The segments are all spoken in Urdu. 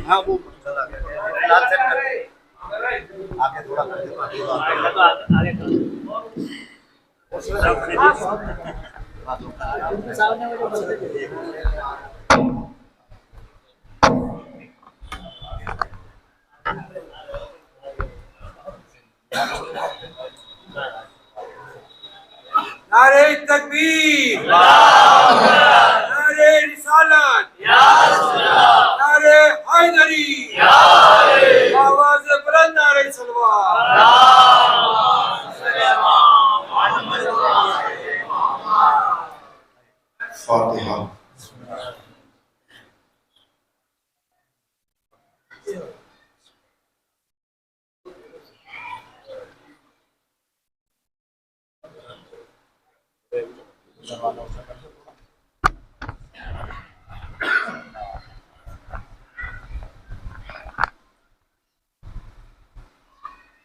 ہاں وہ آگے تھوڑا نعرہ تکبیر، نعرہ رسالت، نعرہ حیدری، آواز بلند نعرہ صلوات۔ فاتحہ۔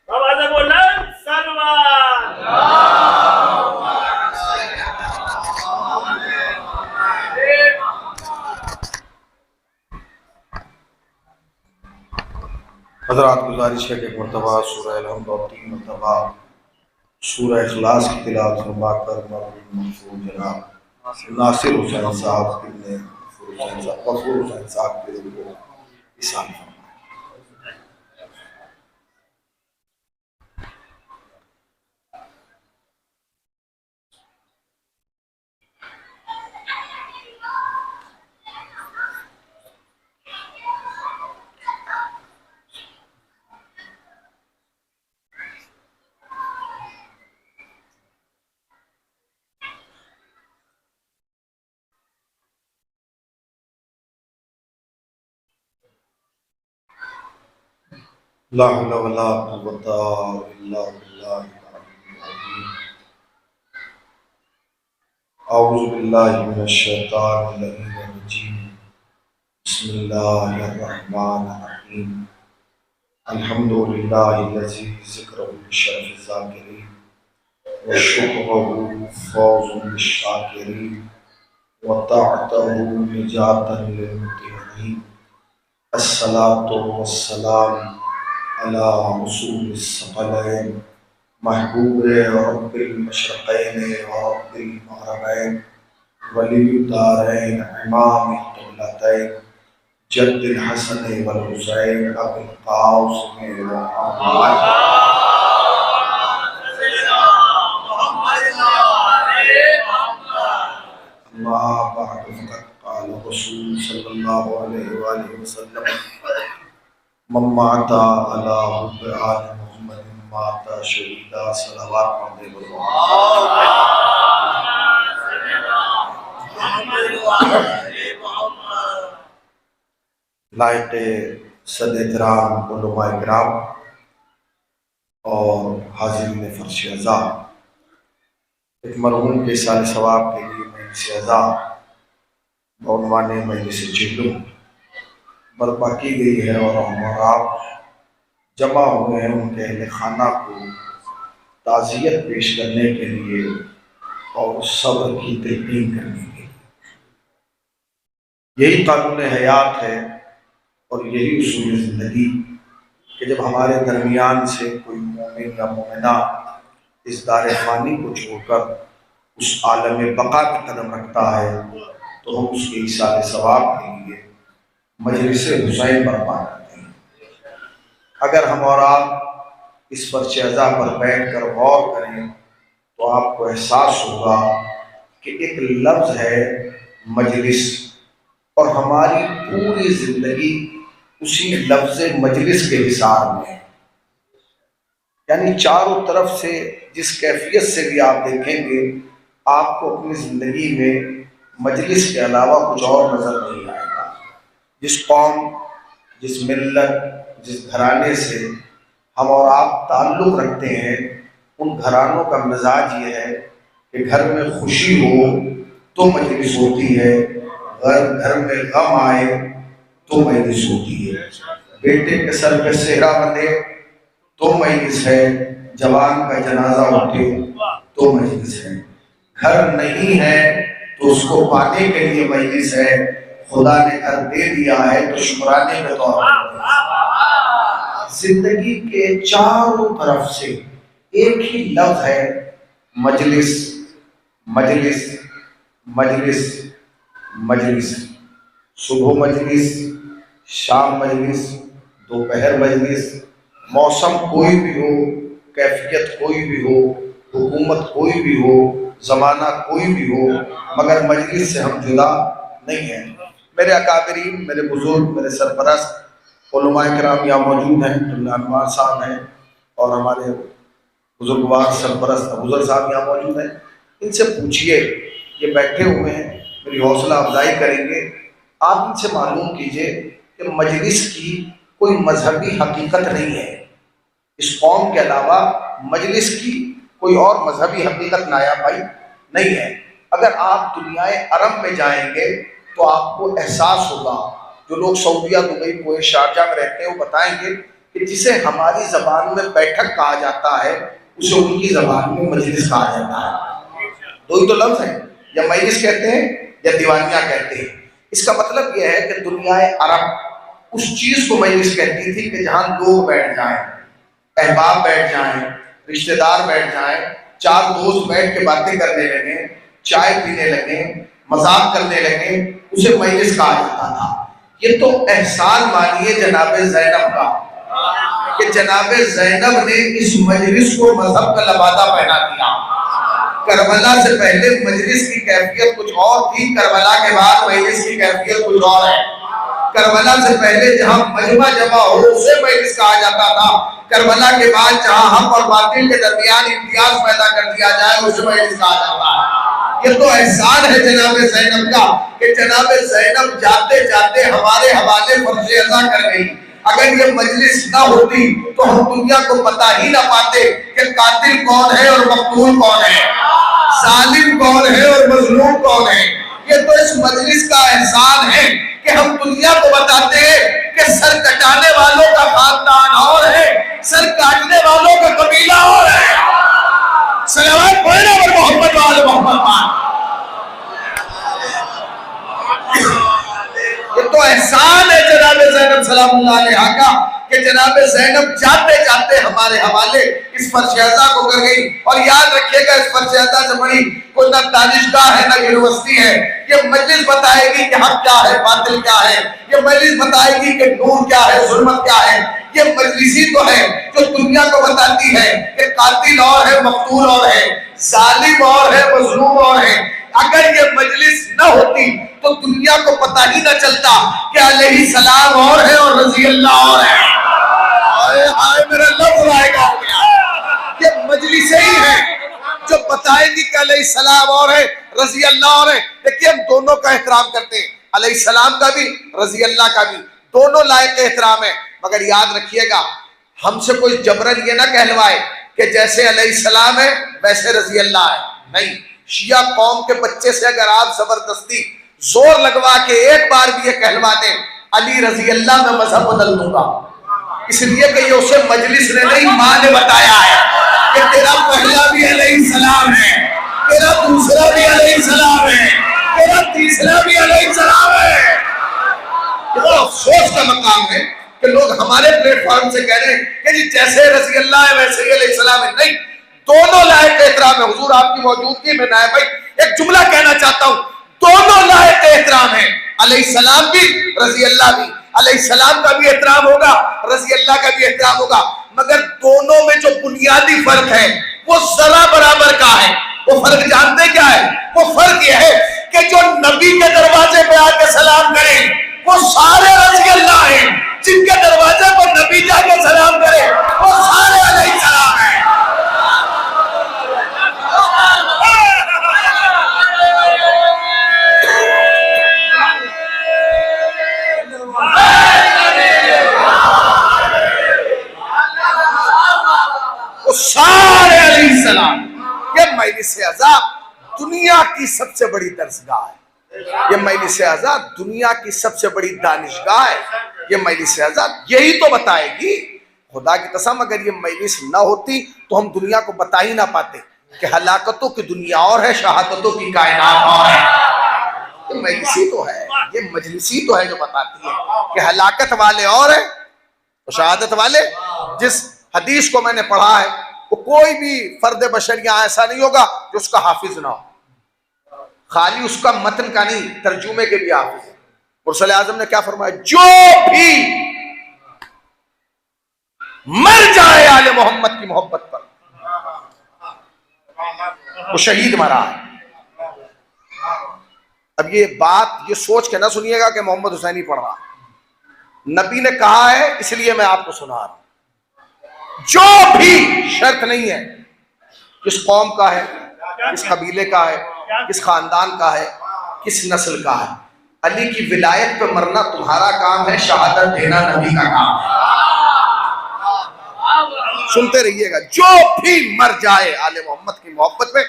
آواز بلند صلوات۔ حضرات گزارش ہے کہ ایک مرتبہ سورہ الحمد اور 3 مرتبہ سورہ اخلاص کی تلاوت فرما کر مرحوم محفوظ جناب ناصر حسین صاحب غفور حسین صاحب کے دل کو احسان فرمائیں۔ لا حول ولا قوة إلا بالله العلي العظيم۔ أعوذ بالله من الشيطان اللعين الرجيم، بسم الله الرحمن الرحيم۔ الحمد لله الذي ذكره للشرف الذاكرين وشكره فوز للشاكرين وطاعته نجاة للمطيعين۔ الصلاة والسلام على رسول الثقلين محبوب رب المشرقين ورب المغربين ولي الدارين امام القبلتين جد الحسن والحسين ابي القاسم محمد اما بعد فقد قال الرسول صلى الله عليه وآله وسلم من مات على حب آل محمد مات شہیدا۔ صلوات پڑھتے بولو۔ لائق صد احترام علماء کرام اور حاضرین فرش اعضاء، ایک مرحوم کے سال ثواب کے لیے مجلس اعضاء بعنوان مجلس جلوم برپا کی گئی ہے اور ہم اور آپ جمع ہوئے ہیں ان کے اہل خانہ کو تعزیت پیش کرنے کے لیے اور صبر کی تلقین کرنے کے لیے۔ یہی قانون حیات ہے اور یہی اصول زندگی کہ جب ہمارے درمیان سے کوئی مومن یا مومنہ اس دار فانی کو چھوڑ کر اس عالم بقا کی قدم رکھتا ہے تو ہم اس کے ایصال ثواب کے لیے مجلس حسین برپا کرتے ہیں۔ اگر ہم اور آپ اس فرش اعضاء پر بیٹھ کر غور کریں تو آپ کو احساس ہوگا کہ ایک لفظ ہے مجلس، اور ہماری پوری زندگی اسی لفظ مجلس کے حصار میں ہے۔ یعنی چاروں طرف سے جس کیفیت سے بھی آپ دیکھیں گے آپ کو اپنی زندگی میں مجلس کے علاوہ کچھ اور نظر نہیں آئے گا۔ جس قوم، جس ملت، جس گھرانے سے ہم اور آپ تعلق رکھتے ہیں ان گھرانوں کا مزاج یہ ہے کہ گھر میں خوشی ہو تو مجلس ہوتی ہے، گھر میں غم آئے تو مجلس ہوتی ہے۔ بیٹے کے سر پہ صحرا بندھے تو مجلس ہے، جوان کا جنازہ اٹھے تو مجلس ہے، گھر نہیں ہے تو اس کو پانے کے لیے مجلس ہے، خدا نے گھر دے دیا ہے تو شکرانے کے طور پر۔ زندگی کے چاروں طرف سے ایک ہی لفظ ہے، مجلس مجلس مجلس مجلس۔ صبح مجلس، شام مجلس، دوپہر مجلس، موسم کوئی بھی ہو، کیفیت کوئی بھی ہو، حکومت کوئی بھی ہو، زمانہ کوئی بھی ہو، مگر مجلس سے ہم جدا نہیں ہیں۔ میرے اکابرین، میرے بزرگ، میرے سرپرست علماء کرام یہاں موجود ہیں، اللہ انوار صاحب ہیں اور ہمارے بزرگوار سرپرست ابوذر صاحب یہاں موجود ہیں، ان سے پوچھئے، یہ بیٹھے ہوئے ہیں، میری حوصلہ افزائی کریں گے، آپ ان سے معلوم کیجئے کہ مجلس کی کوئی مذہبی حقیقت نہیں ہے، اس قوم کے علاوہ مجلس کی کوئی اور مذہبی حقیقت نایاب بھائی نہیں ہے۔ اگر آپ دنیائے عرب میں جائیں گے تو آپ کو احساس ہوگا، جو لوگ سعودیہ، دبئی، کویت، شارجہ میں رہتے ہیں وہ بتائیں گے کہ جسے ہماری زبان میں بیٹھک کہا جاتا ہے اسے ان کی زبان میں مجلس کہا جاتا ہے۔ دو ہی تو لفظ ہیں، یا مجلس کہتے ہیں یا دیوانیاں کہتے ہیں۔ اس کا مطلب یہ ہے کہ دنیائے عرب اس چیز کو مجلس کہتی تھی کہ جہاں لوگ بیٹھ جائیں، احباب بیٹھ جائیں، رشتہ دار بیٹھ جائیں، چار دوست بیٹھ کے باتیں کرنے لگیں، چائے پینے لگیں، مذاق کرنے لگیں، اسے مجلس کہا جاتا تھا۔ یہ تو احسان مانیے جناب زینب کا کہ جناب زینب نے اس مجلس کو مذہب کا لبادہ پہنا دیا۔ کربلا سے پہلے مجلس کی کیفیت کچھ اور تھی، کربلا کے بعد مجلس کی کیفیت کچھ اور ہے۔ کربلا سے پہلے جہاں مجمع جمع ہو اسے مجلس کہا جاتا تھا، کربلا کے بعد جہاں حق اور باطل کے درمیان امتیاز پیدا کر دیا جائے اسے مجلس کہا جاتا ہے۔ یہ تو احسان ہے جناب زینب کا کہ جناب زینب جاتے جاتے ہمارے حوالے فرض ادا کر گئی۔ اگر یہ مجلس نہ ہوتی تو ہم دنیا کو پتہ ہی نہ پاتے کہ قاتل کون ہے اور مقتول کون ہے، ظالم کون ہے اور مظلوم کون ہے۔ یہ تو اس مجلس کا احسان ہے کہ ہم دنیا کو بتاتے ہیں کہ سر کٹانے والوں کا خاندان اور ہے، سر کاٹنے والوں کا قبیلہ اور ہے۔ صلوات پڑھنا پر محمد وآل محمد۔ یہ تو احسان ہے جناب زینب سلام اللہ علیہا کا کہ جناب زینب جاتے جاتے ہمارے حوالے اس فرشیزہ کو کر گئی۔ اور یاد رکھیے گا اس فرشیزہ سے بڑی کوئی نہ دانشگاہ ہے نہ یونیورسٹی ہے۔ یہ مجلس بتائے گی کہ حق کیا ہے، باطل کیا ہے۔ یہ مجلس بتائے گی کہ نور کیا ہے، ظلمت کیا ہے۔ یہ مجلسی تو ہے جو دنیا کو بتاتی ہے کہ قاتل اور ہے، مقتول اور ہے، ظالم اور ہے، مظلوم اور ہے۔ اگر یہ مجلس نہ ہوتی تو دنیا کو پتہ ہی نہ چلتا کہ علیہ السلام اور ہے اور رضی اللہ اور ہے۔ آئے میرا لفظ آئے گا ہو گیا۔ یہ مجلسیں ہی ہیں جو بتائیں گی کہ علیہ السلام اور ہے، رضی اللہ اور ہے۔ دیکھیے ہم دونوں کا احترام کرتے ہیں، علیہ السلام کا بھی، رضی اللہ کا بھی، دونوں لائق احترام ہے۔ مگر یاد رکھیے گا ہم سے کوئی جبرن یہ نہ کہلوائے کہ جیسے علیہ السلام ہے ویسے رضی اللہ ہے، نہیں۔ شیعہ قوم کے بچے سے اگر آپ زبردستی زور لگوا کے ایک بار بھی یہ کہلوا دیں علی رضی اللہ میں مذہب بدل دوں گا، اس لیے کہ یہ اسے مجلس نے نہیں ماں نے بتایا ہے کہ تیرا پہلا بھی علیہ السلام ہے، تیرا دوسرا بھی علیہ السلام ہے، تیرا تیسرا بھی علیہ السلام ہے۔ یہ بڑا افسوس کا مقام ہے کہ لوگ ہمارے پلیٹ فارم سے کہہ رہے ہیں کہ جی جیسے رضی اللہ ہے ویسے ہی علیہ السلام ہے، نہیں، دونوں لائق احترام ہے۔ حضور آپ کی موجودگی میں نائب بھائی ایک جملہ کہنا چاہتا ہوں، دونوں لائق احترام ہے، علیہ السلام بھی رضی اللہ بھی، علیہ السلام کا بھی احترام ہوگا، رضی اللہ کا بھی احترام ہوگا، مگر دونوں میں جو بنیادی فرق ہے وہ ذرا برابر کا ہے۔ وہ فرق جانتے کیا ہے؟ وہ فرق یہ ہے کہ جو نبی کے دروازے پہ آ کے سلام کریں وہ سارے رضی اللہ ہیں، جن کے دروازے پر نبی جا کے سلام کرے وہ سارے علیہ السلام ہیں۔ وہ سارے علیہ السلام۔ یہ مجلس اعزا دنیا کی سب سے بڑی درسگاہ ہے، یہ مجلس اعزا دنیا کی سب سے بڑی دانشگاہ ہے۔ یہ مجلس آزاد یہی تو بتائے گی. خدا کی قسم اگر یہ مجلس نہ ہوتی تو ہم دنیا کو بتا ہی نہ پاتے کہ ہلاکتوں کی دنیا اور ہے، شہادتوں کی کائنات اور ہے. یہ مجلسی تو ہے، یہ مجلسی تو ہے جو بتاتی ہے کہ ہلاکت والے اور ہیں اور شہادت والے. جس حدیث کو میں نے پڑھا ہے وہ کوئی بھی فرد بشر یہاں ایسا نہیں ہوگا جو اس کا حافظ نہ ہو، خالی اس کا متن کا نہیں، ترجمے کے بھی حافظ. مرسل اعظم نے کیا فرمایا؟ جو بھی مر جائے آل محمد کی محبت پر وہ شہید مرا ہے. اب یہ بات یہ سوچ کے نہ سنیے گا کہ محمد حسینی پڑھ رہا، نبی نے کہا ہے اس لیے میں آپ کو سنا رہا ہوں. جو بھی، شرط نہیں ہے کس قوم کا ہے، کس قبیلے کا ہے، کس خاندان کا ہے، کس نسل کا ہے، علی کی ولایت پہ مرنا تمہارا کام ہے، شہادت دینا نبی کا کام ہے. سنتے رہیے گا. جو بھی مر جائے آل محمد کی محبت میں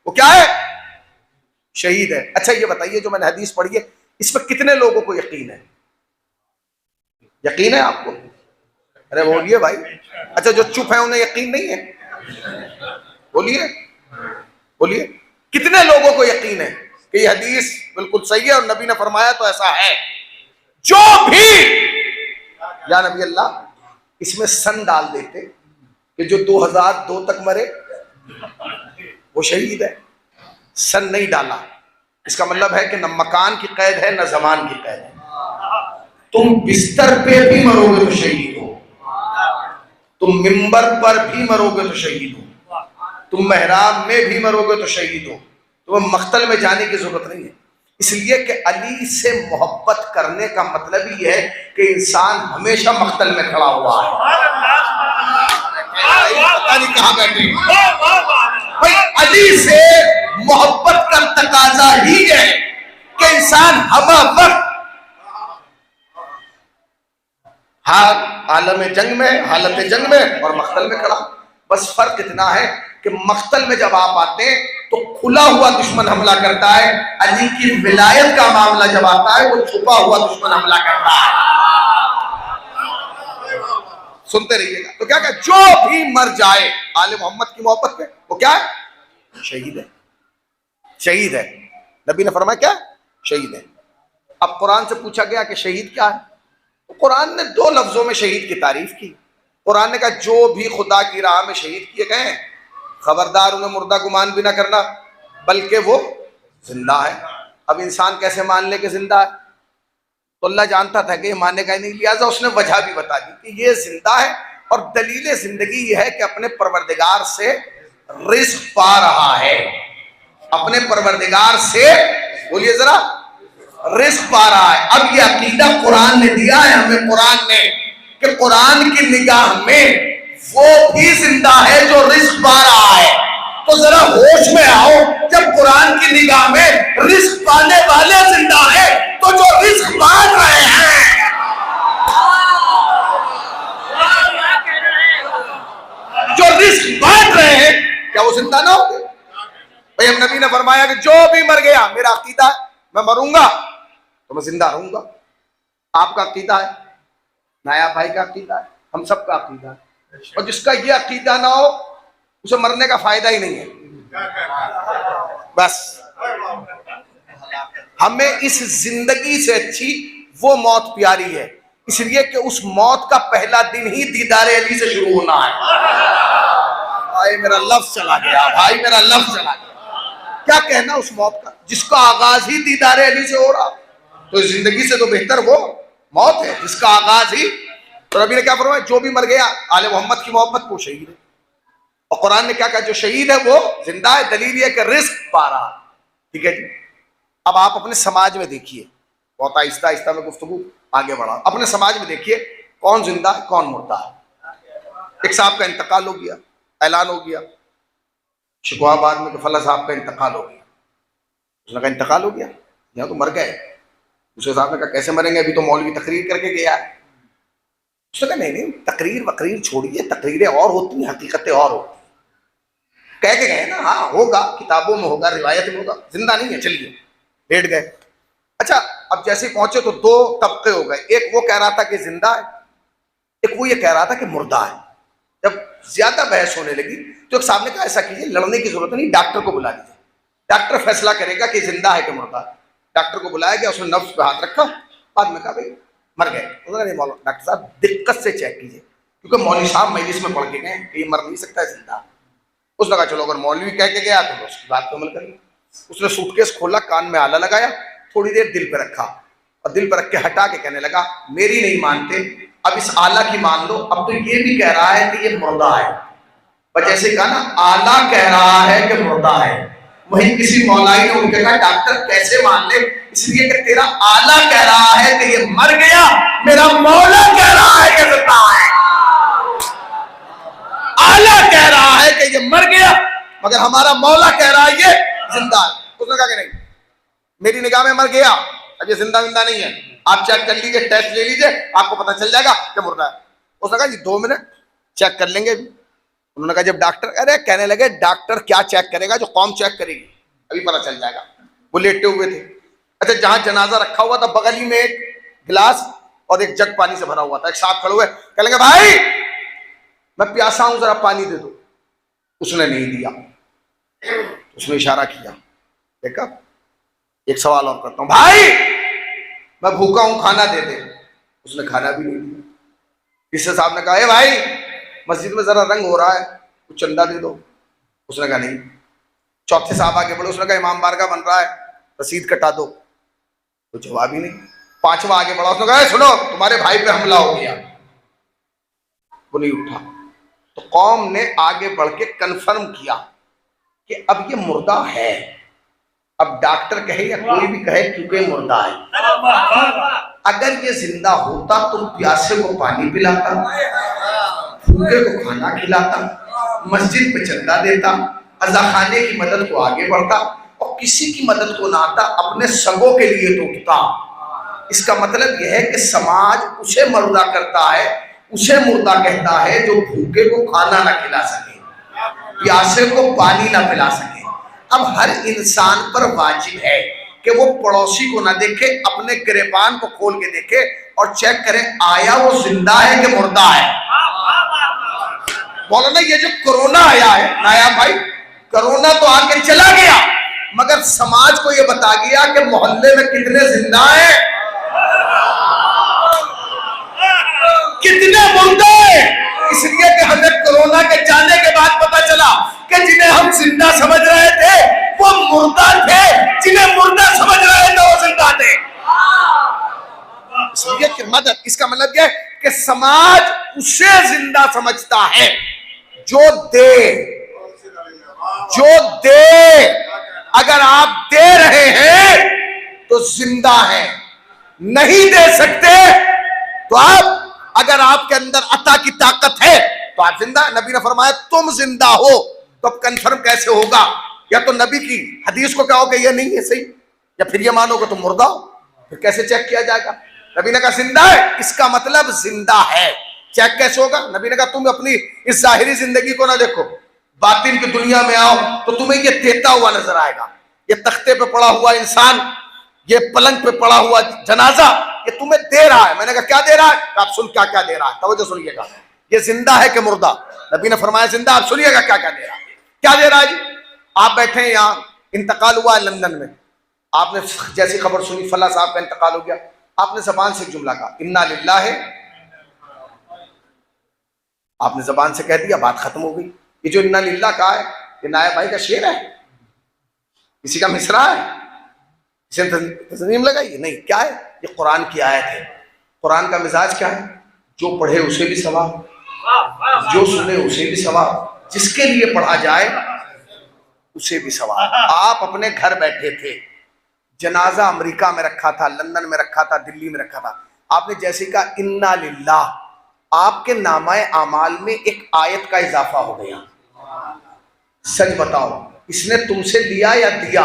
وہ کیا ہے؟ شہید ہے. اچھا یہ بتائیے جو میں نے حدیث پڑھی ہے اس پہ کتنے لوگوں کو یقین ہے؟ یقین ہے آپ کو؟ ارے بولیے بھائی. اچھا جو چپ ہیں انہیں یقین نہیں ہے؟ بولیے بولیے کتنے لوگوں کو یقین ہے کہ یہ حدیث بالکل صحیح ہے اور نبی نے فرمایا تو ایسا ہے؟ جو بھی، یا نبی اللہ اس میں سن ڈال دیتے کہ جو 2002 تک مرے وہ شہید ہے. سن نہیں ڈالا، اس کا مطلب ہے کہ نہ مکان کی قید ہے نہ زمان کی قید ہے. تم بستر پہ بھی مرو گے تو شہید ہو، تم منبر پر بھی مرو گے تو شہید ہو، تم محراب میں بھی مرو گے تو شہید ہو. تمہیں مقتل میں جانے کی ضرورت نہیں ہے. اس لیے کہ علی سے محبت کرنے کا مطلب ہی ہے کہ انسان ہمیشہ مقتل میں کھڑا ہوا ہے. پتہ نہیں کہاں بیٹھے بھائی. علی سے محبت کا تقاضا ہی ہے کہ انسان ہر وقت عالم جنگ میں، حالت جنگ میں اور مقتل میں کھڑا. بس فرق اتنا ہے کہ مقتل میں جب آپ آتے ہیں تو کھلا ہوا دشمن حملہ کرتا ہے، علی کی ولایت کا معاملہ جب آتا ہے وہ چھپا ہوا دشمن حملہ کرتا ہے. سنتے رہیے گا. تو کیا کہ جو بھی مر جائے آل محمد کی محبت پہ وہ کیا ہے؟ شہید ہے. شہید ہے. نبی نے فرمایا کیا؟ شہید ہے. اب قرآن سے پوچھا گیا کہ شہید کیا ہے؟ تو قرآن نے 2 لفظوں میں شہید کی تعریف کی. قرآن نے کہا جو بھی خدا کی راہ میں شہید کیے گئے ہیں خبردار انہیں مردہ گمان بھی نہ کرنا بلکہ وہ زندہ ہے. اب انسان کیسے مان لے کہ زندہ ہے؟ تو اللہ جانتا تھا کہ یہ ماننے کا ہی نہیں، لہٰذا اس نے وجہ بھی بتا دی کہ یہ زندہ ہے اور دلیل زندگی یہ ہے کہ اپنے پروردگار سے رزق پا رہا ہے. اپنے پروردگار سے بولیے ذرا رزق پا رہا ہے. اب یہ عقیدہ قرآن نے دیا ہے ہمیں، قرآن نے، کہ قرآن کی نگاہ میں وہ بھی زندہ ہے جو رزق پا رہا ہے. تو ذرا ہوش میں آؤ، جب قرآن کی نگاہ میں رزق پانے والے زندہ ہیں تو جو رزق بانٹ رہے ہیں، جو رزق بانٹ رہے ہیں، کیا وہ زندہ نہ ہوں گے؟ بھئی ہم نبی نے فرمایا کہ جو بھی مر گیا، میرا عقیدہ ہے میں مروں گا تو میں زندہ رہوں گا. آپ کا عقیدہ ہے، نایا بھائی کا عقیدہ ہے، ہم سب کا عقیدہ ہے. اور جس کا یہ عقیدہ نہ ہو اسے مرنے کا فائدہ ہی نہیں ہے. بس ہمیں اس زندگی سے اچھی وہ موت پیاری ہے، اس لیے کہ اس موت کا پہلا دن ہی دیدار علی سے شروع ہونا ہے. بھائی میرا لفظ چلا گیا، بھائی میرا لفظ چلا گیا. کیا کہنا اس موت کا جس کا آغاز ہی دیدار علی سے ہو رہا؟ تو اس زندگی سے تو بہتر وہ موت ہے جس کا آغاز ہی. تو نبی نے کیا فرمایا؟ جو بھی مر گیا آل محمد کی محبت کو شہید ہے. اور قرآن نے کیا کہا؟ جو شہید ہے وہ زندہ ہے. دلیل یہ کہ رزق پا رہا. ٹھیک ہے جی. اب آپ اپنے سماج میں دیکھیے، بہت آہستہ آہستہ میں گفتگو آگے بڑھا. اپنے سماج میں دیکھیے کون زندہ ہے کون مردہ ہے. ایک صاحب کا انتقال ہو گیا، اعلان ہو گیا شکوہ آباد میں کہ فلاں صاحب کا انتقال ہو گیا. اس نے کہا انتقال ہو گیا؟ یہاں تو مر گئے. دوسرے صاحب نے کہا کیسے مریں گے؟ ابھی تو مولوی تقریر کر کے گیا ہے. اس نے کہا نہیں تقریر وقریر چھوڑیے، تقریریں اور ہوتی ہیں، حقیقتیں اور ہوتی ہیں. کہہ کے گئے نا، ہاں ہوگا، کتابوں میں ہوگا، روایت میں ہوگا، زندہ نہیں ہے. چلیے بیٹھ گئے. اچھا اب جیسے پہنچے تو دو طبقے ہو گئے، ایک وہ کہہ رہا تھا کہ زندہ ہے، ایک وہ یہ کہہ رہا تھا کہ مردہ ہے۔ جب زیادہ بحث ہونے لگی تو ایک صاحب نے کہا ایسا کیجیے، لڑنے کی ضرورت نہیں، ڈاکٹر کو بلا لیجیے، ڈاکٹر فیصلہ کرے گا کہ زندہ ہے کہ مردہ ہے۔ ڈاکٹر کو بلایا گیا، اس نے نبض پہ ہاتھ رکھا، بعد میں کہا بھائی مر گئے۔ اس نے کہا نہیں مولانا ڈاکٹر صاحب دقت سے چیک کیجیے، کیونکہ مولوی صاحب مجلس میں پڑھ کے گئے کہ یہ مر نہیں سکتا ہے، زندہ۔ اس نے کہا چلو اگر مولوی کہہ کے گیا تو اس کی بات پہ عمل کریے۔ اس نے سوٹ کیس کھولا، کان میں آلہ لگایا، تھوڑی دیر دل پہ رکھا اور دل پہ رکھ کے ہٹا کے کہنے لگا میری نہیں مانتے، اب اس آلہ کی مان لو، اب تو یہ بھی کہہ رہا ہے کہ یہ مردہ ہے۔ بس جیسے کہا نا آلہ کہہ رہا ہے کہ مردہ ہے، وہیں کسی مولائی نے ان کے کہا ڈاکٹر کیسے مان لے، اس لیے کہ تیرا آلہ کہہ رہا ہے کہ یہ مر گیا، میرا مولا کہہ رہا ہے کہ زندہ ہے۔ آلہ کہہ رہا ہے کہ یہ مر گیا مگر ہمارا مولا کہہ رہا ہے یہ زندہ ہے۔ اس نے کہا کہ نہیں میری نگاہ میں مر گیا، اب یہ زندہ نہیں ہے، آپ چیک کر لیجیے، ٹیسٹ لے لیجیے، آپ کو پتہ چل جائے گا کہ مردہ ہے۔ اس نے کہا جی 2 منٹ چیک کر لیں گے۔ انہوں نے کہا جب ڈاکٹر ارے کہنے لگے ڈاکٹر کیا چیک کرے گا جو قوم چیک کرے گی، ابھی پتہ چل جائے گا۔ وہ لیٹے ہوئے تھے، اچھا جہاں جنازہ رکھا ہوا تھا بغل ہی میں ایک گلاس اور ایک جگ پانی سے بھرا ہوا تھا، ایک صاحب کھڑے ہوئے کہنے لگے بھائی میں پیاسا ہوں ذرا پانی دے دو۔ اس نے نہیں دیا، اس نے اشارہ کیا، دیکھا ایک سوال اور کرتا ہوں بھائی میں بھوکا ہوں کھانا دے دے، اس نے کھانا بھی نہیں دیا۔ تیسرے صاحب نے کہا اے بھائی مسجد میں ذرا رنگ ہو رہا ہے کچھ چندہ دے دو، اس نے کہا نہیں۔ چوتھے صاحب آگے بڑھے، اس نے کہا امام بارگاہ بن رہا ہے رسید کٹا دو، تو جواب ہی نہیں۔ پانچواں آگے بڑھا، اس نے کہا اے سنو تمہارے بھائی پہ حملہ ہو گیا، وہ نہیں اٹھا۔ تو قوم نے آگے بڑھ کے کنفرم کیا کہ اب یہ مردہ ہے، اب ڈاکٹر کہے یا کوئی بھی کہے کیونکہ مردہ ہے۔ اگر یہ زندہ ہوتا تو پیاسے کو پانی پلاتا، بھوکے کو کھانا کھلاتا، مسجد پہ چندہ دیتا، عزاخانے کی مدد کو آگے بڑھتا، اور کسی کی مدد کو نہ آتا اپنے سگوں کے لیے تو اٹھتا۔ اس کا مطلب یہ ہے کہ سماج اسے مردہ کرتا ہے، اسے مردہ کہتا ہے جو بھوکے کو کھانا نہ کھلا سکے، پیاسے کو پانی نہ پلا سکے۔ اب ہر انسان پر واجب ہے کہ وہ پڑوسی کو نہ دیکھے، اپنے گریبان کو کھول کے دیکھے اور چیک کرے آیا وہ زندہ ہے کہ مردہ ہے۔ بولو نا یہ جو کرونا آیا ہے نایاب بھائی، کرونا تو آ کے چلا گیا مگر سماج کو یہ بتا گیا کہ محلے میں کتنے زندہ ہیں، کتنے مردہ ہیں۔ اس لیے کہ ہمیں کرونا کے جانے کے بعد پتا چلا کہ جنہیں ہم زندہ سمجھ رہے تھے وہ مردہ تھے، جنہیں مردہ سمجھ رہے تھے وہ زندہ تھے۔ اس لیے کہ مدد، اس کا مطلب یہ ہے کہ سماج اسے زندہ سمجھتا ہے جو دے، جو دے۔ اگر آپ دے رہے ہیں تو زندہ ہیں، نہیں دے سکتے تو آپ، اگر آپ کے اندر عطا کی طاقت ہے تو آپ زندہ۔ نبی نے فرمایا تم زندہ ہو تو اب کنفرم کیسے ہوگا؟ یا تو نبی کی حدیث کو کہو کہ یہ نہیں ہے صحیح، یا پھر یہ مانو کہ تم مردہ ہو، پھر کیسے چیک کیا جائے گا؟ نبی نے کہا زندہ ہے، اس کا مطلب زندہ ہے، چیک کیسے ہوگا؟ نبی نے کہا تم اپنی اس ظاہری زندگی کو نہ دیکھو، باطن کی دنیا میں آؤ تو تمہیں یہ دیتا ہوا نظر آئے گا، یہ تختے پہ پڑا ہوا انسان، یہ پلنگ پہ پڑا ہوا جنازہ، یہ تمہیں دے رہا ہے۔ میں نے کہا کیا دے رہا ہے؟ آپ سن کیا دے رہا ہے، توجہ سنیے گا، یہ زندہ ہے کہ مردہ؟ نبی نے فرمایا زندہ۔ آپ سنیے گا کیا دے رہا ہے، کیا دے رہا ہے جی؟ آپ بیٹھے ہیں یہاں، انتقال ہوا ہے لندن میں، آپ نے جیسی خبر سنی فلاں صاحب کا انتقال ہو گیا، آپ نے زبان سے ایک جملہ کہا انا للہ، آپ نے زبان سے کہہ دیا، بات ختم ہو گئی۔ یہ جو انا للہ کہا ہے یہ نائب بھائی کا شعر ہے، کسی کا مصرع ہے، اسے تنظیم لگائی؟ نہیں، کیا ہے؟ یہ قرآن کی آیت ہے۔ قرآن کا مزاج کیا ہے؟ جو پڑھے اسے بھی ثواب، جو سنے اسے بھی ثواب، جس کے لیے پڑھا جائے اسے بھی ثواب۔ آپ اپنے گھر بیٹھے تھے، جنازہ امریکہ میں رکھا تھا، لندن میں رکھا تھا، دلی میں رکھا تھا، آپ نے جیسے کہا انا للہ، آپ کے نامہ اعمال میں ایک آیت کا اضافہ ہو گیا۔ سچ بتاؤ اس نے تم سے لیا یا دیا؟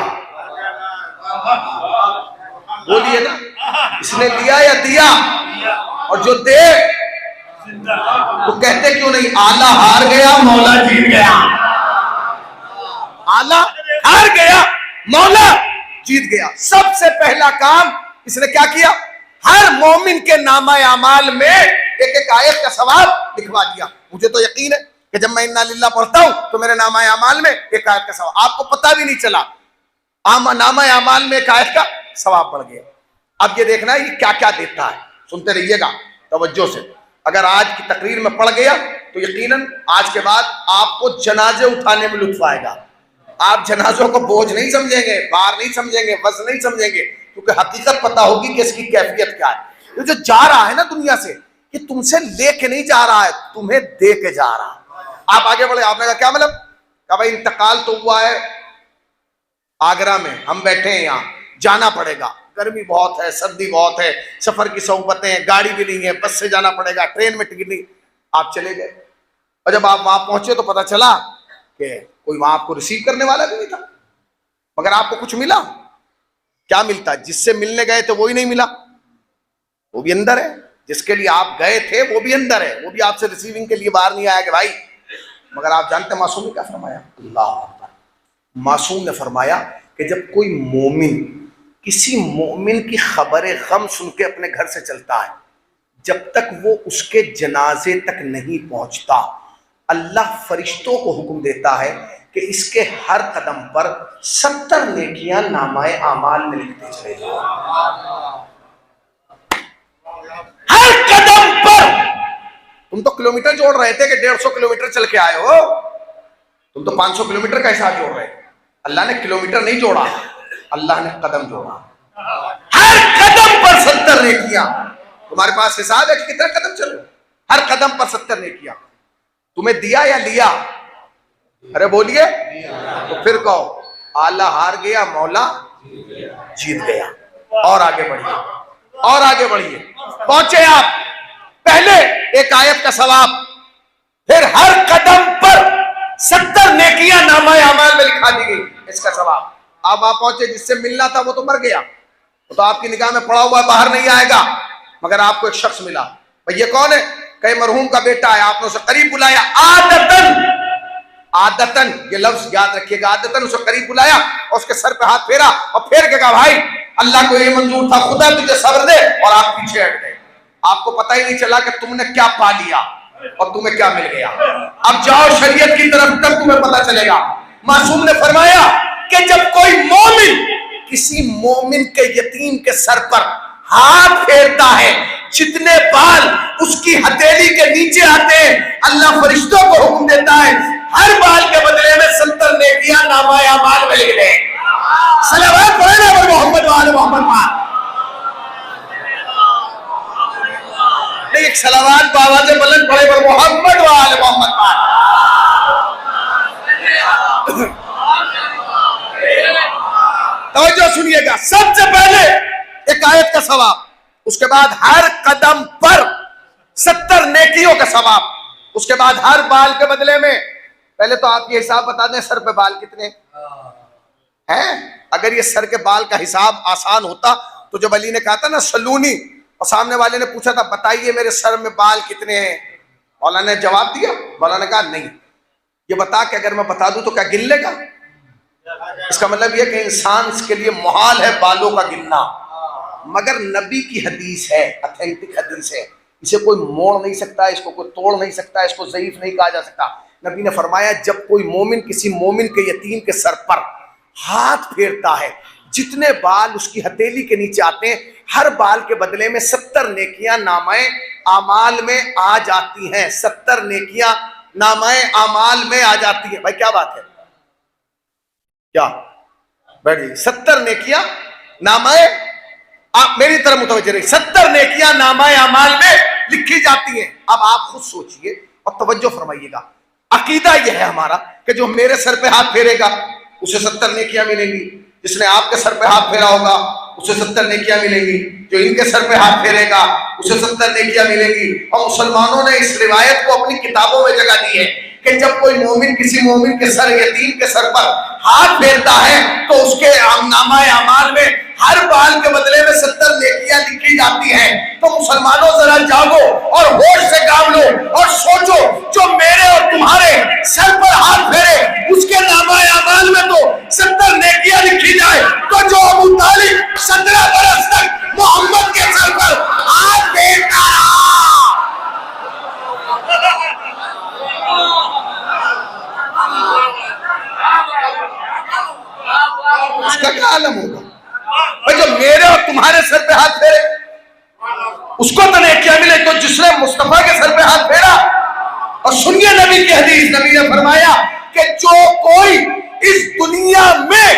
بولیے نا، اس نے لیا یا دیا؟ اور جو دے تو کہتے کیوں نہیں آلہ ہار گیا مولا جیت گیا؟ آلہ ہار گیا مولا جیت گیا۔ سب سے پہلا کام اس نے کیا کیا؟ ہر مومن کے نامہ اعمال میں ایک ایک آیت کا ثواب لکھوا دیا. مجھے تو یقین ہے کہ جب میں انا للہ پڑھتا ہوں تو میرے نامہ اعمال میں ایک آیت کا ثواب, آپ کو پتہ بھی نہیں چلا, نامہ اعمال میں ایک آیت کا ثواب بڑھ گیا. اب یہ دیکھنا ہے یہ کیا کیا دیتا ہے, سنتے رہیے گا توجہ سے. اگر آج کی تقریر میں پڑھ گیا تو یقیناً آج کے بعد آپ کو جنازے اٹھانے میں لطف آئے گا. آپ جنازوں کو بوجھ نہیں سمجھیں گے, بار نہیں سمجھیں گے, وزن نہیں سمجھیں گے, کیونکہ حقیقت پتہ ہوگی کہ اس کی کیفیت کیا ہے. یہ جو جا رہا ہے نا دنیا سے, یہ تم سے لے کے نہیں جا رہا ہے, تمہیں دے کے جا رہا ہے. آپ آگے بڑھے, آپ نے کہا کیا مطلب؟ کہا بھائی انتقال تو ہوا ہے آگرہ میں, ہم بیٹھے ہیں یہاں, جانا پڑے گا, گرمی بہت ہے, سردی بہت ہے, سفر کی صعوبتیں, گاڑی بھی نہیں ہے, بس سے جانا پڑے گا, ٹرین میں ٹکٹ نہیں. آپ چلے گئے, اور جب آپ وہاں پہنچے تو پتا چلا کہ کوئی وہاں آپ کو ریسیو کرنے والا بھی نہیں تھا. مگر آپ کو کچھ ملا, کیا ملتا؟ جس سے ملنے گئے تھے وہی نہیں ملا, وہ بھی اندر ہے. جس کے لیے آپ گئے تھے وہ بھی اندر ہے, وہ بھی آپ سے ریسیونگ کے لیے باہر نہیں آیا کہ بھائی. مگر آپ جانتے ہیں معصوم نے کیا فرمایا؟ اللہ اکبر. معصوم نے فرمایا کہ جب کوئی مومن کسی مومن کی خبر غم سن کے اپنے گھر سے چلتا ہے, جب تک وہ اس کے جنازے تک نہیں پہنچتا, اللہ فرشتوں کو حکم دیتا ہے کہ اس کے ہر قدم پر 70 نیکیاں نامہ اعمال میں لکھتے چلے جاؤ. ہر قدم پر. تم تو کلومیٹر جوڑ رہے تھے کہ 150 کلومیٹر چل کے آئے ہو, تم تو 500 کلومیٹر کا حساب جوڑ رہے تھے. اللہ نے کلومیٹر نہیں جوڑا, اللہ نے قدم جوڑا. ہر قدم پر 70 نیکیاں. تمہارے پاس حساب ہے کہ کتنا قدم چلو, ہر قدم پر 70 نیکیاں. تمہیں دیا یا لیا؟ ارے بولیے, تو پھر کہو اللہ ہار گیا, مولا جیت گیا. اور آگے بڑھیے, اور آگے بڑھیے. پہنچے آپ, پہلے ایک آیت کا ثواب, پھر ہر قدم پر 70 نیکیاں نامہ اعمال میں لکھا دی گئی, اس کا ثواب. آپ وہاں پہنچے, جس سے ملنا تھا وہ تو مر گیا, وہ تو آپ کی نگاہ میں پڑا ہوا باہر نہیں آئے گا. مگر آپ کو ایک شخص ملا, بھئی یہ کون ہے؟ کہ مرحوم کا بیٹا ہے. آپ نے اسے قریب بلایا, عادتاً, یہ لفظ یاد رکھیے گا, عادتاً اسے قریب بلایا اور اس کے سر پہ ہاتھ پھیرا اور پھیر کے کہا بھائی اللہ کو یہ منظور تھا, خدا تجھے صبر دے. اور آپ پیچھے ہٹ گئے. آپ کو پتہ ہی نہیں چلا کہ تم نے کیا پا لیا اور تمہیں کیا مل گیا. اب جاؤ شریعت کی طرف, تب تمہیں پتہ چلے گا. معصوم نے فرمایا کہ جب کوئی مومن کسی مومن کے یتیم کے سر پر ہاتھ پھیرتا ہے, جتنے بال اس کی ہتھیلی کے نیچے آتے ہیں, اللہ فرشتوں کو حکم دیتا ہے ہر بال کے بدلے میں 70 نیکیاں نامہ اعمال میں لکھ دیں. صلوات پڑھنا پر محمد وآل محمد پاک. نہیں, ایک صلوات باواز بلند پڑھے پر محمد وآل محمد پاک. توجہ سنیے گا, سب سے پہلے ایک آیت کا ثواب, اس کے بعد ہر قدم پر 70 نیکیوں کا ثواب, اس کے بعد ہر بال کے بدلے میں. پہلے تو آپ یہ حساب بتا دیں, سر پہ بال کتنے ہیں؟ اگر یہ سر کے بال کا حساب آسان ہوتا تو جب علی نے کہا تھا نا سلونی, اور سامنے والے نے پوچھا تھا بتائیے میرے سر میں بال کتنے ہیں, مولانا نے جواب دیا, مولانا نے کہا نہیں, یہ بتا کہ اگر میں بتا دوں تو کیا گن لے گا؟ اس کا مطلب یہ کہ انسان کے لیے محال ہے بالوں کا گننا. مگر نبی کی حدیث ہے, اتھینٹک حدیث ہے, اسے کوئی موڑ نہیں سکتا, اس کو کوئی توڑ نہیں سکتا, اس کو ضعیف نہیں کہا جا سکتا. نبی نے فرمایا جب کوئی مومن کسی مومن کے یتیم کے سر پر ہاتھ پھیرتا ہے, جتنے بال اس کی ہتھیلی کے نیچے آتے ہیں, ہر بال کے بدلے میں 70 نیکیاں نامہ اعمال میں آ جاتی ہیں. 70 نیکیاں نامہ اعمال میں آ جاتی ہیں. بھائی کیا بات ہے, کیا بیٹھیے, 70 نیکیاں نامہ, آپ میری طرف متوجہ رہی, 70 نیکیاں نامہ اعمال میں لکھی جاتی ہیں. اب آپ خود سوچئے اور توجہ فرمائیے گا. عقیدہ یہ ہے ہمارا کہ جو میرے سر پہ ہاتھ پھیرے گا اسے 70 نیکیاں ملیں گی, جس نے آپ کے سر پہ ہاتھ پھیرا ہوگا اسے 70 نیکیاں ملیں گی, جو ان کے سر پہ ہاتھ پھیرے گا اسے 70 نیکیاں ملیں گی. اور مسلمانوں نے اس روایت کو اپنی کتابوں میں جگہ دی ہے کہ جب کوئی مومن کسی مومن کے سر, یتیم کے سر پر ہاتھ پھیرتا ہے تو اس کے نامہ اعمال میں ہر بال کے بدلے میں 70 نیکیاں لکھی جاتی ہیں. تو مسلمانوں ذرا جاگو اور ہوش سے کام لو اور سوچو, جو میرے اور تمہارے سر پر ہاتھ پھیرے اس کے نامہ اعمال میں تو 70 نیکیاں لکھی جائے, تو جو ابو طالب 17 برس تک نہ منہ کا؟ بھائی جو میرے اور تمہارے سر پہ ہاتھ پھیرے اس کو تو نیکیاں ملے، تو جس نے مصطفیٰ کے سر پہ ہاتھ پھیرا. اور سنیے نبی کی حدیث، نبی نے فرمایا کہ جو کوئی اس دنیا میں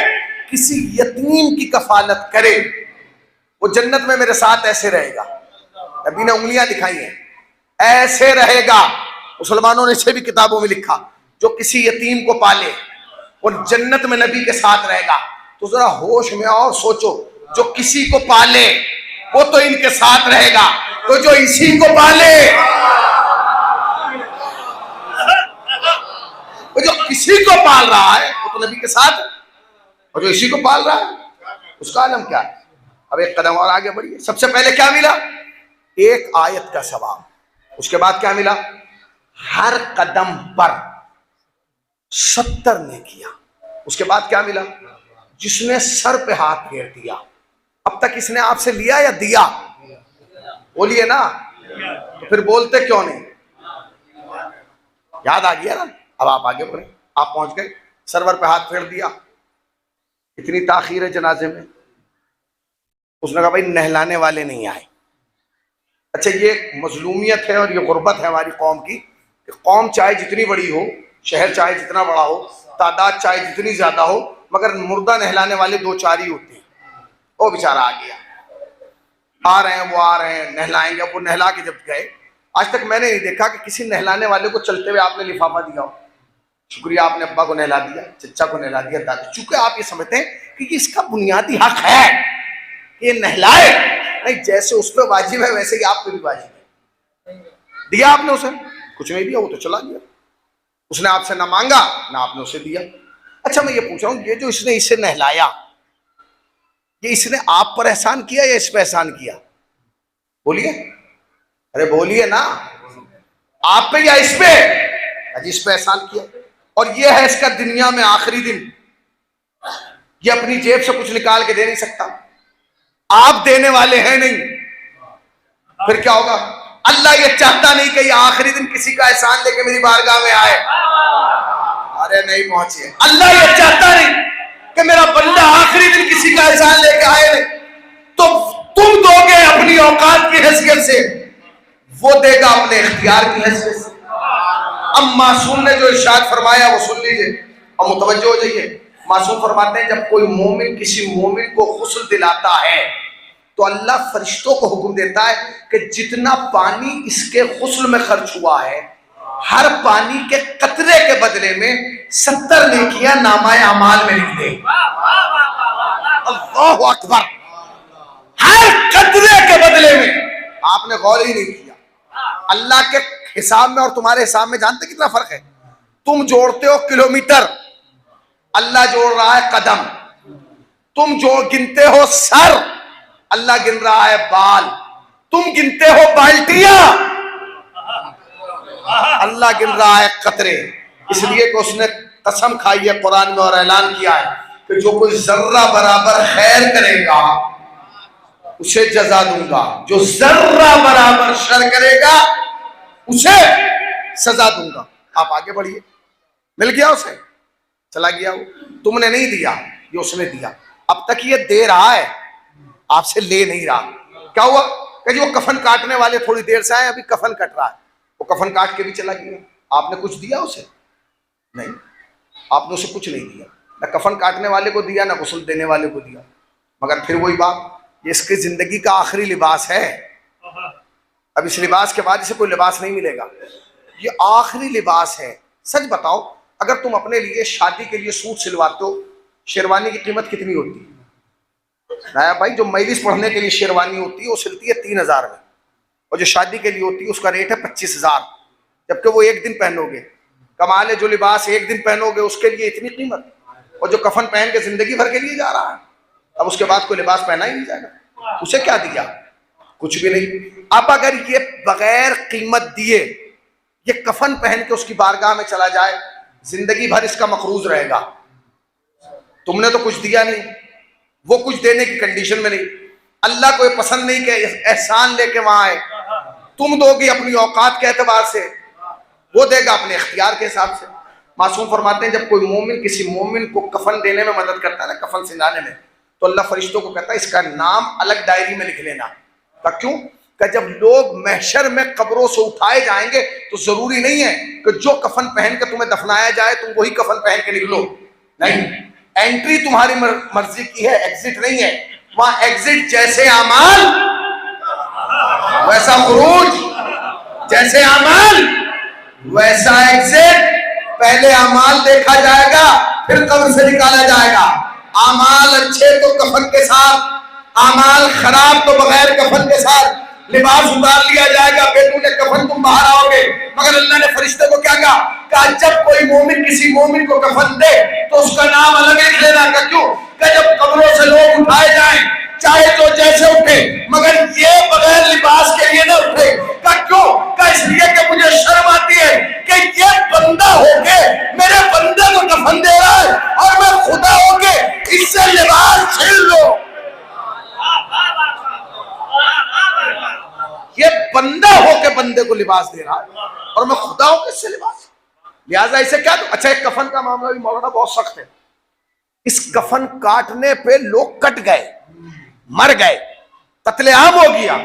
کسی یتیم کی کفالت کرے وہ جنت میں میرے ساتھ ایسے رہے گا. نبی نے انگلیاں دکھائی ہیں، ایسے رہے گا. مسلمانوں نے اسے بھی کتابوں میں لکھا، جو کسی یتیم کو پالے اور جنت میں نبی کے ساتھ رہے گا. تو ذرا ہوش میں آؤ، سوچو، جو کسی کو پالے وہ تو ان کے ساتھ رہے گا، تو جو اسی کو پالے، وہ جو کسی کو پال رہا ہے وہ تو نبی کے ساتھ، اور جو اسی کو پال رہا ہے اس کا عالم کیا ہے. اب ایک قدم اور آگے بڑھیے. سب سے پہلے کیا ملا؟ ایک آیت کا ثواب. اس کے بعد کیا ملا؟ ہر قدم پر 70 نیکیاں. اس کے بعد کیا ملا؟ جس نے سر پہ ہاتھ پھیر دیا. اب تک اس نے آپ سے لیا یا دیا؟ بولیے نا. تو پھر بولتے کیوں نہیں؟ یاد آ گیا نا. اب آپ آگے بڑھیں. آپ پہنچ گئے، سرور پہ ہاتھ پھیر دیا. اتنی تاخیر ہے جنازے میں. اس نے کہا بھائی نہلانے والے نہیں آئے. اچھا یہ مظلومیت ہے اور یہ غربت ہے ہماری قوم کی کہ قوم چاہے جتنی بڑی ہو، شہر چاہے جتنا بڑا ہو، تعداد چاہے جتنی زیادہ ہو، مگر مردہ نہلانے والے 2-4 ہی ہوتے ہیں. وہ بیچارہ آ گیا، آ رہے ہیں، وہ آ رہے ہیں، نہلائیں گے. وہ نہلا کے جب گئے، آج تک میں نے نہیں دیکھا کہ کسی نہلانے والے کو چلتے ہوئے آپ نے لفافہ دیا ہو. شکریہ، آپ نے ابا کو نہلا دیا، چچا کو نہلا دیا، دادا. چونکہ آپ یہ سمجھتے ہیں کہ یہ اس کا بنیادی حق ہے کہ یہ نہلائے. نہیں، جیسے اس پہ واجب ہے ویسے ہی آپ پہ بھی واجب ہے. دیا آپ نے اسے؟ کچھ نہیں دیا، وہ تو چلا گیا. اس نے آپ سے نہ مانگا نہ آپ نے اسے دیا. اچھا میں یہ پوچھ رہا ہوں، یہ جو اس نے اسے نہلایا، یہ اس نے آپ پر احسان کیا یا اس پہ احسان کیا؟ بولیے، ارے بولیے نا. آپ پہ یا اس پہ؟ اجی اس پہ احسان کیا. اور یہ ہے اس کا دنیا میں آخری دن. یہ اپنی جیب سے کچھ نکال کے دے نہیں سکتا. آپ دینے والے ہیں نہیں. پھر کیا ہوگا؟ اللہ یہ چاہتا نہیں کہ یہ آخری دن کسی کا احسان لے کے میری بارگاہ میں آئے. ارے نہیں پہنچے. اللہ یہ چاہتا نہیں کہ میرا بندہ آخری دن کسی کا احسان لے کے آئے نہیں. تو تم دو گے اپنی اوقات کی حیثیت سے، وہ دے گا اپنے اختیار کی حیثیت سے. اب معصوم نے جو ارشاد فرمایا وہ سن لیجئے اور متوجہ ہو جائیے. معصوم فرماتے ہیں جب کوئی مومن کسی مومن کو غسل دلاتا ہے تو اللہ فرشتوں کو حکم دیتا ہے کہ جتنا پانی اس کے غسل میں خرچ ہوا ہے، ہر پانی کے قطرے کے بدلے میں 70 نیکیاں نامہ اعمال میں لکھ دے. اللہ اکبر. ہر قطرے کے بدلے میں. آپ نے غور ہی نہیں کیا. اللہ کے حساب میں اور تمہارے حساب میں جانتے کتنا فرق ہے؟ تم جوڑتے ہو کلومیٹر، اللہ جوڑ رہا ہے قدم. تم جو گنتے ہو سر، اللہ گن رہا ہے بال. تم گنتے ہو بالٹیاں، اللہ گن رہا ہے قطرے. اس لیے کہ اس نے قسم کھائی ہے قرآن میں اور اعلان کیا ہے کہ جو کوئی ذرہ برابر خیر کرے گا اسے جزا دوں گا، جو ذرہ برابر شر کرے گا اسے سزا دوں گا. آپ آگے بڑھیے. مل گیا اسے، چلا گیا. وہ تم نے نہیں دیا، یہ اس نے دیا. اب تک یہ دے رہا ہے، آپ سے لے نہیں رہا. کیا ہوا کہ جو کفن کاٹنے والے تھوڑی دیر سے آئے، ابھی کفن کٹ رہا ہے، وہ کفن کاٹ کے بھی چلا گیا. آپ نے کچھ دیا اسے؟ نہیں، آپ نے اسے کچھ نہیں دیا. نہ کفن کاٹنے والے کو دیا، نہ غسل دینے والے کو دیا. مگر پھر وہی بات، یہ اس کی زندگی کا آخری لباس ہے. اب اس لباس کے بعد اسے کوئی لباس نہیں ملے گا. یہ آخری لباس ہے. سچ بتاؤ، اگر تم اپنے لیے شادی کے لیے سوٹ سلواتے ہو، شیروانی کی قیمت کتنی ہوتی ہے؟ نایا بھائی، جو مجلس پڑھنے کے لیے شیروانی ہوتی ہے وہ سلتی ہے 3000 میں، اور جو شادی کے لیے ہوتی ہے اس کا ریٹ ہے 25000، جبکہ وہ ایک دن پہنو گے. کمال ہے، جو لباس ایک دن پہنو گے اس کے لیے اتنی قیمت، اور جو کفن پہن کے زندگی بھر کے لیے جا رہا ہے، اب اس کے بعد کوئی لباس پہنا ہی نہیں جائے گا. اسے کیا دیا؟ کچھ بھی نہیں. اب اگر یہ بغیر قیمت دیے یہ کفن پہن کے اس کی بارگاہ میں چلا جائے، زندگی بھر اس کا مقروض رہے گا. تم نے تو کچھ دیا نہیں، وہ کچھ دینے کی کنڈیشن میں نہیں. اللہ کو یہ پسند نہیں کہ احسان لے کے وہاں آئے. تم دو گی اپنی اوقات کے اعتبار سے، وہ دے گا اپنے اختیار کے حساب سے. معصوم فرماتے ہیں جب کوئی مومن کسی مومن کو کفن دینے میں مدد کرتا ہے نا، کفن سنانے میں، تو اللہ فرشتوں کو کہتا ہے اس کا نام الگ ڈائری میں لکھ لینا. کیوں؟ کہ جب لوگ محشر میں قبروں سے اٹھائے جائیں گے تو ضروری نہیں ہے کہ جو کفن پہن کے تمہیں دفنایا جائے تم وہی کفن پہن کے نکلو. نہیں، انٹری تمہاری مرضی کی ہے، ایگزٹ نہیں ہے. وہاں ایگزٹ جیسے اعمال ویسا خروج، جیسے اعمال ویسا ایگزٹ. پہلے اعمال دیکھا جائے گا پھر قبر سے نکالا جائے گا. اعمال اچھے تو کفن کے ساتھ، اعمال خراب تو بغیر کفن کے ساتھ. لباس اتار لیا جائے گا، بیٹوں نے کفن تم باہر آؤ گے. مگر اللہ نے فرشتے کو کیا کہا؟ جب کوئی مومن کسی مومن کو کفن دے تو اس کا نام الگ لکھ لینا. کا کیوں؟ کہ جب قبروں سے لوگ اٹھائے جائیں چاہے تو جیسے اٹھے مگر یہ بغیر لباس کے لیے نہ اٹھے. کا کیوں؟ کہ اس لیے کہ مجھے شرم آتی ہے کہ یہ بندہ ہو کے میرے بندے کو کفن دے رہا ہے اور میں خدا ہو کے اس سے لباس چھین لو. یہ بندہ ہو کے بندے کو لباس دے رہا ہے اور میں خدا ہوں کہ اس سے لباس. لہٰذا اسے کیا دو. اچھا ایک کفن کا معاملہ بھی مولانا بہت سخت ہے. اس کفن کاٹنے پہ لوگ کٹ گئے، مر گئے، قتل عام ہو گیا.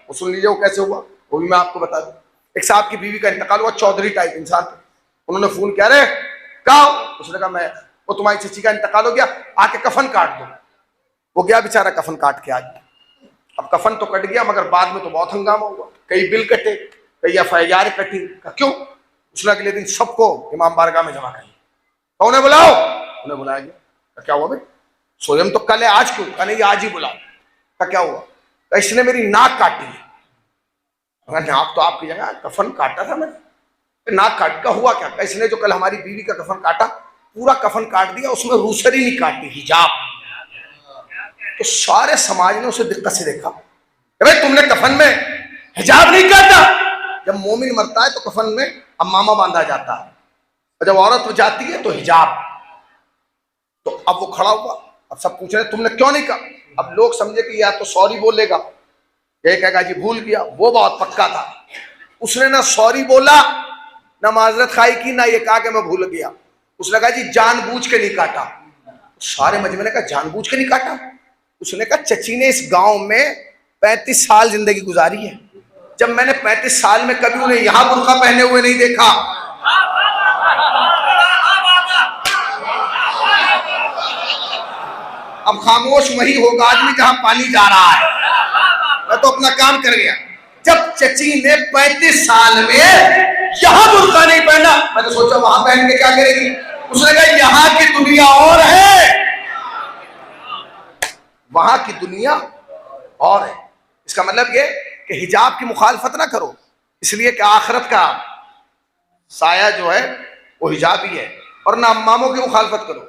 وہ سن لیجیے وہ کیسے ہوا، وہ بھی میں آپ کو بتا دوں. ایک صاحب کی بیوی کا انتقال ہوا، چودھری ٹائپ انسان تھے. انہوں نے فون کیا، رہے کہا، اس نے کہا میں، وہ تمہاری چچی کا انتقال ہو گیا، آ کے کفن کاٹ دو. وہ گیا بیچارہ کفن کاٹ کے آ گیا. اب کفن تو کٹ گیا مگر بعد میں تو بہت ہنگامہ ہوا. کئی بل کٹے، کئی FIR کٹی. کیوں؟ اس نے اگلے دن سب کو امام بارگاہ میں جمع کر لیا. انہیں بلاؤ، انہیں بلایا گیا. کیا ہوا بھائی؟ سوئم تو کل ہے، آج کیوں؟ کہ نہیں آج ہی بلاؤ. کیا ہوا؟ کہ اس نے میری ناک کاٹی ہے. ناک تو آپ کی جگہ، کفن کاٹا تھا میں نے. ناک کاٹ کا ہوا کیا؟ کہ اس نے جو کل ہماری بیوی کا کفن کاٹا پورا کفن کاٹ دیا، اس میں روسری نہیں کاٹی، حجاب. تو سارے سماج نے اسے دقت سے دیکھا کہ بھائی تم نے کفن میں حجاب نہیں کاٹا. جب مومن مرتا ہے تو کفن میں امامہ باندھا جاتا ہے، اور جب عورت جاتی ہے تو حجاب. تو اب وہ کھڑا ہوا، اب سب پوچھ رہے تم نے کیوں نہیں کہا. اب لوگ سمجھے کہ یا تو سوری بولے گا، یہ کہے گا جی بھول گیا. وہ بہت پکا تھا، اس نے نہ سوری بولا نہ معذرت خواہی کی، نہ یہ کہا کہ میں بھول گیا. اس نے کہا جی جان بوجھ کے نہیں کاٹا. سارے مجمع نے کہا جان بوجھ کے نہیں کاٹا. اس نے کہا چچی نے اس گاؤں میں 35 سال زندگی گزاری ہے، جب میں نے 35 سال میں کبھی انہیں یہاں برقع پہنے ہوئے نہیں دیکھا. اب خاموش وہی ہوگا آدمی جہاں پانی جا رہا ہے. میں تو اپنا کام کر گیا. جب چچی نے 35 سال میں یہاں برقع نہیں پہنا، میں تو سوچا وہاں پہن کے کیا کرے گی. اس نے کہا یہاں کی دنیا اور ہے، وہاں کی دنیا اور ہے. اس کا مطلب یہ کہ حجاب کی مخالفت نہ کرو، اس لیے کہ آخرت کا سایہ جو ہے وہ حجاب ہی ہے. اور نہ اماموں کی مخالفت کرو،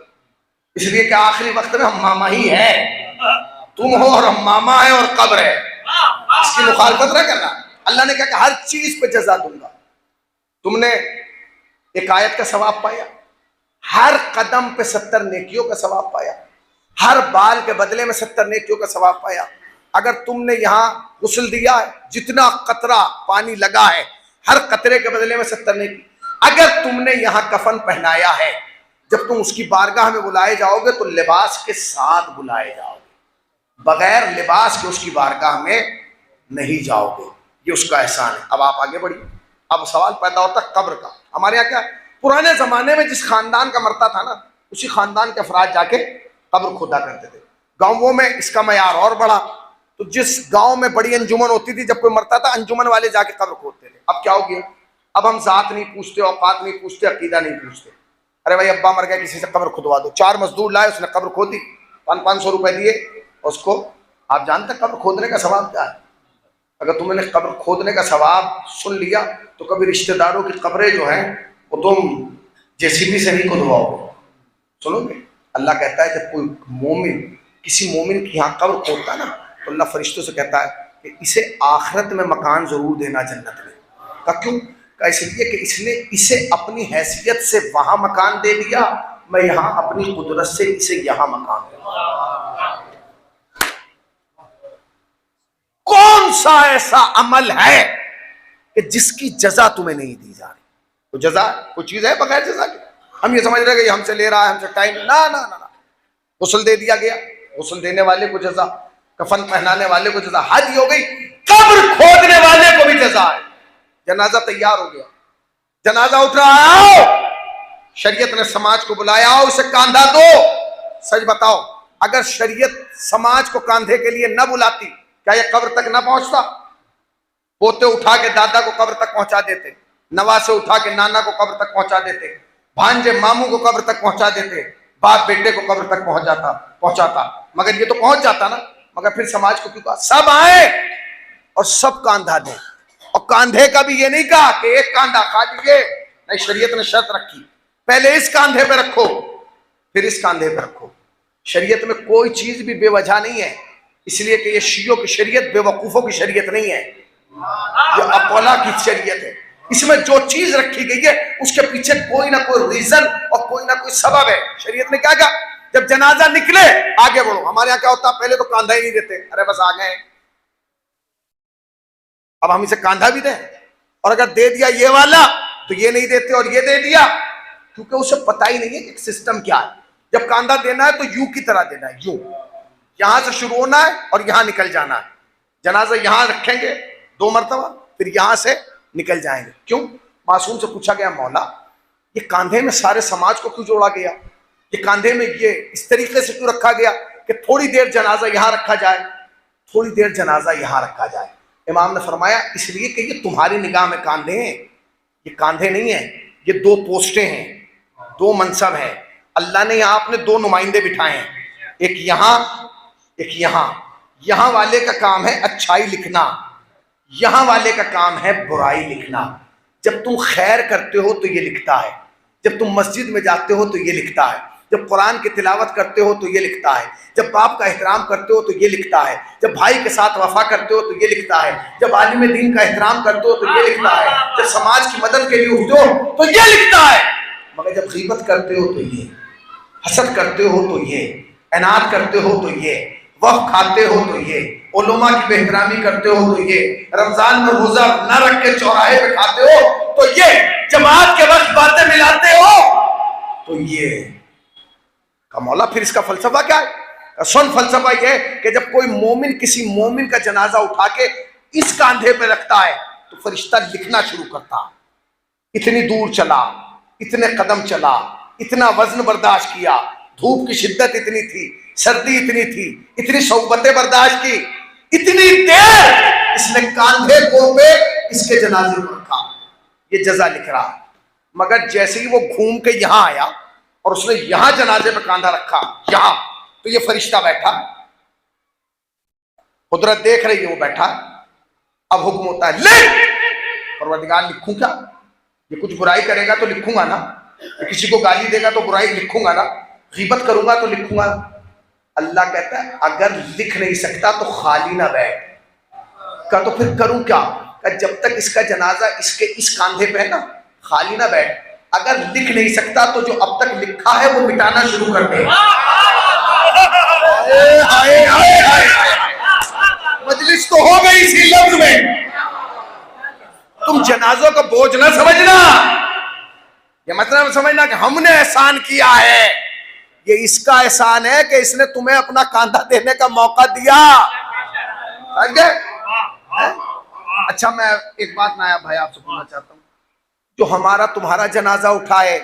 اس لیے کہ آخری وقت میں امامہ ہی ہے. تم ہو اور امامہ ہے اور قبر ہے، اس کی مخالفت نہ کرنا. اللہ نے کہا کہ ہر چیز پہ جزا دوں گا. تم نے ایک آیت کا ثواب پایا، ہر قدم پہ 70 نیکیوں کا ثواب پایا، ہر بال کے بدلے میں 70 نیکیوں کا ثواب پایا. اگر تم نے یہاں غسل دیا ہے، جتنا قطرہ پانی لگا ہے ہر قطرے کے بدلے میں 70 نیکی. اگر تم نے یہاں کفن پہنایا ہے، جب تم اس کی بارگاہ میں بلائے جاؤ گے تو لباس کے ساتھ بلائے جاؤ گے، بغیر لباس کے اس کی بارگاہ میں نہیں جاؤ گے. یہ اس کا احسان ہے. اب آپ آگے بڑھیے. اب سوال پیدا ہوتا ہے قبر کا. ہمارے یہاں کیا پرانے زمانے میں جس خاندان کا مرتا تھا نا، اسی خاندان کے افراد جا کے قبر کھودا کرتے تھے. گاؤں میں اس کا معیار اور بڑھا، تو جس گاؤں میں بڑی انجمن ہوتی تھی، جب کوئی مرتا تھا انجمن والے جا کے قبر کھودتے تھے. اب کیا ہو گیا؟ اب ہم ذات نہیں پوچھتے، اوقات نہیں پوچھتے، عقیدہ نہیں پوچھتے. ارے بھائی ابا مر گیا، کسی سے قبر کھدوا دو. 4 مزدور لائے، اس نے قبر کھودی، 500 روپے دیے اس کو. آپ جانتے قبر کھودنے کا ثواب کیا ہے؟ اگر تم نے قبر کھودنے کا ثواب سن لیا تو کبھی رشتہ داروں کی قبریں جو ہیں وہ تم JCB سے نہیں کھدواؤ گے. سنو گے؟ اللہ کہتا ہے جب کوئی مومن کسی مومن کی یہاں قبر کھودتا نا تو اللہ فرشتوں سے کہتا ہے کہ اسے آخرت میں مکان ضرور دینا جنت میں. کیوں؟ کہ اس لیے کہ اس نے اسے اپنی حیثیت سے وہاں مکان دے دیا، میں یہاں اپنی قدرت سے اسے یہاں مکان دے دیا. کون سا ایسا عمل ہے کہ جس کی جزا تمہیں نہیں دی جا رہی؟ تو جزا کوئی چیز ہے بغیر جزا کے؟ ہم یہ سمجھ رہے کہ یہ ہم سے لے رہا ہے، ہم سے ٹائم. نہ غسل دے دیا گیا، غسل دینے والے کو جزا، کفن پہنانے والے کو جزا، حج ہو گئی، قبر کھودنے والے کو بھی جزا ہے۔ جنازہ تیار ہو گیا، جنازہ اٹھ رہا ہے، آؤ، شریعت نے سماج کو بلایا، آؤ اسے کاندھا دو۔ سچ بتاؤ، اگر شریعت سماج کو کاندھے کے لیے نہ بلاتی کیا یہ قبر تک نہ پہنچتا؟ پوتے اٹھا کے دادا کو قبر تک پہنچا دیتے، نواسے اٹھا کے نانا کو قبر تک پہنچا دیتے، بھانجے ماموں کو قبر تک پہنچا دیتے، باپ بیٹے کو قبر تک پہنچاتا، مگر یہ تو پہنچ جاتا نا۔ مگر پھر سماج کو کیوں کہا سب آئے اور سب کاندھا دیں؟ اور کاندھے کا بھی یہ نہیں کہا کہ ایک کاندھا کھا لیجیے، نہیں، شریعت نے شرط رکھی پہلے اس کاندھے پہ رکھو پھر اس کاندھے پہ رکھو۔ شریعت میں کوئی چیز بھی بے وجہ نہیں ہے، اس لیے کہ یہ شیعوں کی شریعت بے وقوفوں کی شریعت نہیں ہے، یہ اپولا کی شریعت ہے۔ اس میں جو چیز رکھی گئی ہے اس کے پیچھے کوئی نہ کوئی ریزن اور کوئی نہ کوئی سبب ہے۔ شریعت نے کیا کہا؟ جب جنازہ نکلے آگے بڑھو۔ ہمارے یہاں کیا ہوتا ہے، پہلے تو کاندھا ہی نہیں دیتے، ارے بس آ گئے، اب ہم اسے کاندھا بھی دیں، اور اگر دے دیا یہ والا تو یہ نہیں دیتے اور یہ دے دیا، کیونکہ اسے پتہ ہی نہیں ہے کہ سسٹم کیا ہے۔ جب کاندھا دینا ہے تو یوں کی طرح دینا ہے، یوں، یہاں سے شروع ہونا ہے اور یہاں نکل جانا ہے۔ جنازہ یہاں رکھیں گے 2 مرتبہ، پھر یہاں سے نکل جائیں گے۔ کیوں؟ معصوم سے پوچھا گیا، مولا یہ کاندھے میں سارے سماج کو کیوں جوڑا گیا؟ یہ کاندھے میں یہ اس طریقے سے کیوں رکھا گیا کہ تھوڑی دیر جنازہ یہاں رکھا جائے، تھوڑی دیر جنازہ یہاں رکھا جائے؟ امام نے فرمایا اس لیے کہ یہ تمہاری نگاہ میں کاندھے ہیں، یہ کاندھے نہیں ہیں، یہ 2 پوسٹیں ہیں، 2 منصب ہیں۔ اللہ نے یہاں اپنے 2 نمائندے بٹھائے ہیں، ایک یہاں ایک یہاں۔ یہاں والے کا کام ہے اچھائی لکھنا، یہاں والے کا کام ہے برائی لکھنا۔ جب تم خیر کرتے ہو تو یہ لکھتا ہے، جب تم مسجد میں جاتے ہو تو یہ لکھتا ہے، جب قرآن کی تلاوت کرتے ہو تو یہ لکھتا ہے، جب باپ کا احترام کرتے ہو تو یہ لکھتا ہے، جب بھائی کے ساتھ وفا کرتے ہو تو یہ لکھتا ہے، جب عالم دین کا احترام کرتے ہو تو یہ لکھتا ہے، جب سماج کی مدد کے لیے اٹھتے ہو تو یہ لکھتا ہے۔ مگر جب غیبت کرتے ہو تو یہ، حسد کرتے ہو تو یہ، عناد کرتے ہو تو یہ، وقت کھاتے ہو تو یہ، علماء کی بے احترامی کرتے ہو تو یہ، رمضان میں روزہ نہ رکھ کے چوراہے پہ کھاتے ہو تو یہ، جماعت کے وقت باتیں ملاتے ہو تو یہ۔ کہ مولا پھر اس کا فلسفہ کیا ہے؟ سن، فلسفہ یہ ہے کہ جب کوئی مومن کسی مومن کا جنازہ اٹھا کے اس کاندھے پہ رکھتا ہے تو فرشتہ لکھنا شروع کرتا ہے، اتنی دور چلا، اتنے قدم چلا، اتنا وزن برداشت کیا، دھوپ کی شدت اتنی تھی، سردی اتنی تھی، اتنی صعوبتیں برداشت کی، اتنی دیر اس نے کاندھے کو پہ اس کے جنازے کو رکھا، یہ جزا لکھ رہا۔ مگر جیسے ہی وہ گھوم کے یہاں آیا اور اس نے یہاں جنازے پہ کاندھا رکھا، یہاں، تو یہ فرشتہ بیٹھا، قدرت دیکھ رہی ہے، وہ بیٹھا، اب حکم ہوتا ہے لکھ۔ پروردگار لکھوں کیا؟ یہ کچھ برائی کرے گا تو لکھوں گا نا، یہ کسی کو گالی دے گا تو برائی لکھوں گا نا، غیبت کروں گا تو لکھوں گا۔ اللہ کہتا ہے اگر لکھ نہیں سکتا تو خالی نہ بیٹھ۔ کہا تو پھر کروں کیا؟ کہ جب تک اس کا جنازہ اس کے اس کاندھے پہ ہے نا، خالی نہ بیٹھ، اگر لکھ نہیں سکتا تو جو اب تک لکھا ہے وہ مٹانا شروع کر دے۔ مجلس تو ہو گئی اسی لفظ میں، تم جنازوں کا بوجھ نہ سمجھنا، یہ مطلب سمجھنا کہ ہم نے احسان کیا ہے، یہ اس کا احسان ہے کہ اس نے تمہیں اپنا کاندھا دینے کا موقع دیا۔ اچھا، میں ایک بات نایا بھائی آپ سے پوچھنا چاہتا ہوں، جو ہمارا تمہارا جنازہ اٹھائے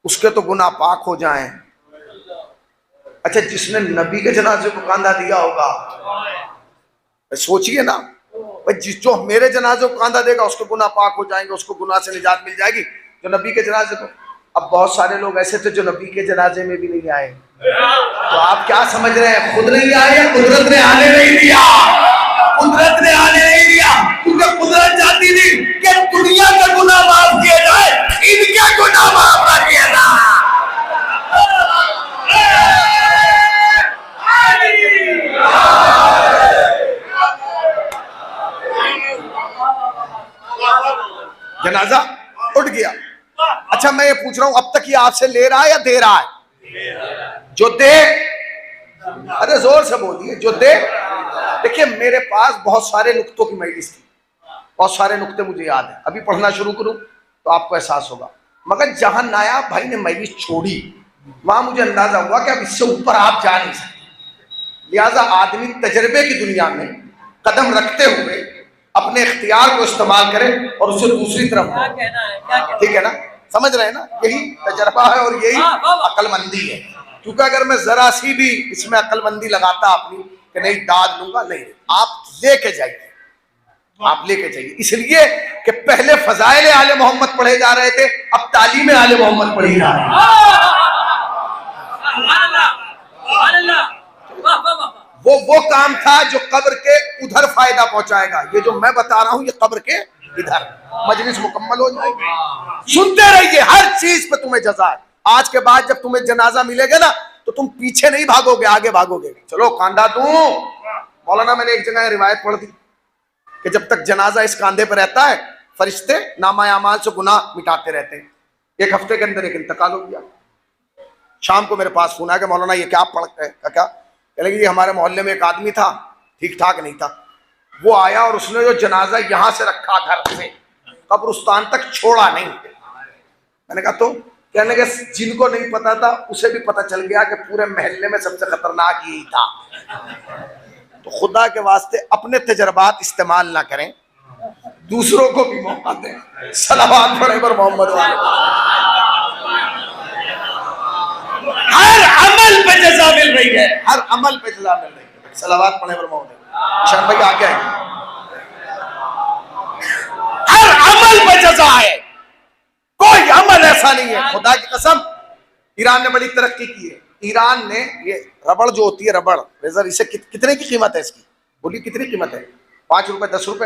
اس کے تو گناہ پاک ہو جائیں، اچھا جس نے نبی کے جنازے کو کاندھا دیا ہوگا، سوچئے نا، جو میرے جنازے کو کاندھا دے گا اس کے گناہ پاک ہو جائیں گے، اس کو گناہ سے نجات مل جائے گی، جو نبی کے جنازے کو۔ اب بہت سارے لوگ ایسے تھے جو نبی کے جنازے میں بھی نہیں آئے، تو آپ کیا سمجھ رہے ہیں، خود نہیں آئے یا قدرت نے آنے نہیں دیا؟ قدرت نے آنے نہیں دیا، کیونکہ قدرت چاہتی تھی کہ دنیا کا گناہ معاف کیا جائے، ان کے گناہ معاف نہ کیا جائے۔ جنازہ اٹھ گیا۔ اچھا میں یہ پوچھ رہا ہوں، اب تک یہ آپ سے لے رہا ہے یا دے رہا ہے؟ جو دے، ارے زور سے بولیے، جو دے۔ دیکھیے میرے پاس بہت سارے نقطوں کی مجلس تھی، بہت سارے نقطے مجھے یاد ہیں، ابھی پڑھنا شروع کروں تو آپ کو احساس ہوگا، مگر جہاں نایاب بھائی نے مجلس چھوڑی وہاں مجھے اندازہ ہوا کہ اب اس سے اوپر آپ جا نہیں سکتے، لہذا آدمی تجربے کی دنیا میں قدم رکھتے ہوئے اپنے اختیار کو استعمال کرے اور اسے دوسری طرف ہو۔ ٹھیک ہے نا، سمجھ رہے ہیں نا، یہی تجربہ ہے اور یہی عقل مندی ہے۔ کیونکہ اگر میں ذرا سی بھی اس میں عقل مندی لگاتا اپنی کہ نہیں داد لوں گا، نہیں، آپ لے کے جائیے، آپ لے کے جائیے، اس لیے کہ پہلے فضائل آل محمد پڑھے جا رہے تھے، اب تعلیم آل محمد پڑھی جا رہی ہے۔ وہ کام تھا جو قبر کے ادھر فائدہ پہنچائے گا، یہ جو میں بتا رہا ہوں یہ قبر کے ادھر، مجلس مکمل ہو جائے گی، سنتے رہیے، ہر چیز پہ تمہیں جزا ہے۔ آج کے بعد جب تمہیں جنازہ ملے گا نا تو تم پیچھے نہیں بھاگو گے، آگے بھاگو گے، چلو کاندھا دوں۔ مولانا میں نے ایک جگہ روایت پڑھ دی کہ جب تک جنازہ اس کاندھے پہ رہتا ہے فرشتے نامہ اعمال سے گناہ مٹاتے رہتے ہیں۔ ایک ہفتے کے اندر ایک انتقال ہو گیا، شام کو میرے پاس فون آیا کہ مولانا یہ کیا پڑھ کیا، کہنے لگے یہ ہمارے محلے میں ایک آدمی تھا، ٹھیک ٹھاک نہیں تھا، وہ آیا اور اس نے جو جنازہ یہاں سے رکھا گھر سے قبرستان تک چھوڑا نہیں۔ میں نے کہا تو، کہنے لگے جن کو نہیں پتا تھا اسے بھی پتا چل گیا کہ پورے محلے میں سب سے خطرناک یہی تھا۔ تو خدا کے واسطے اپنے تجربات استعمال نہ کریں، دوسروں کو بھی موقع دیں۔ صلوات پڑھیں پر محمد والے، ہر عمل پہ جزا مل رہی ہے، ہر عمل پہ جزا مل رہی ہے۔ صلوات پڑھیں پر محمد، شان بھائی آگے آئیں، ہر عمل پہ جزا ہے، کوئی عمل ایسا نہیں ہے۔ خدا کی قسم ایران نے بڑی ترقی کی ہے، ایران نے یہ ربڑ جو ہوتی ہے ربڑ ریزر، اسے کتنے کی قیمت ہے اس کی، بولیے کتنی قیمت ہے؟ 5 روپے 10 روپے۔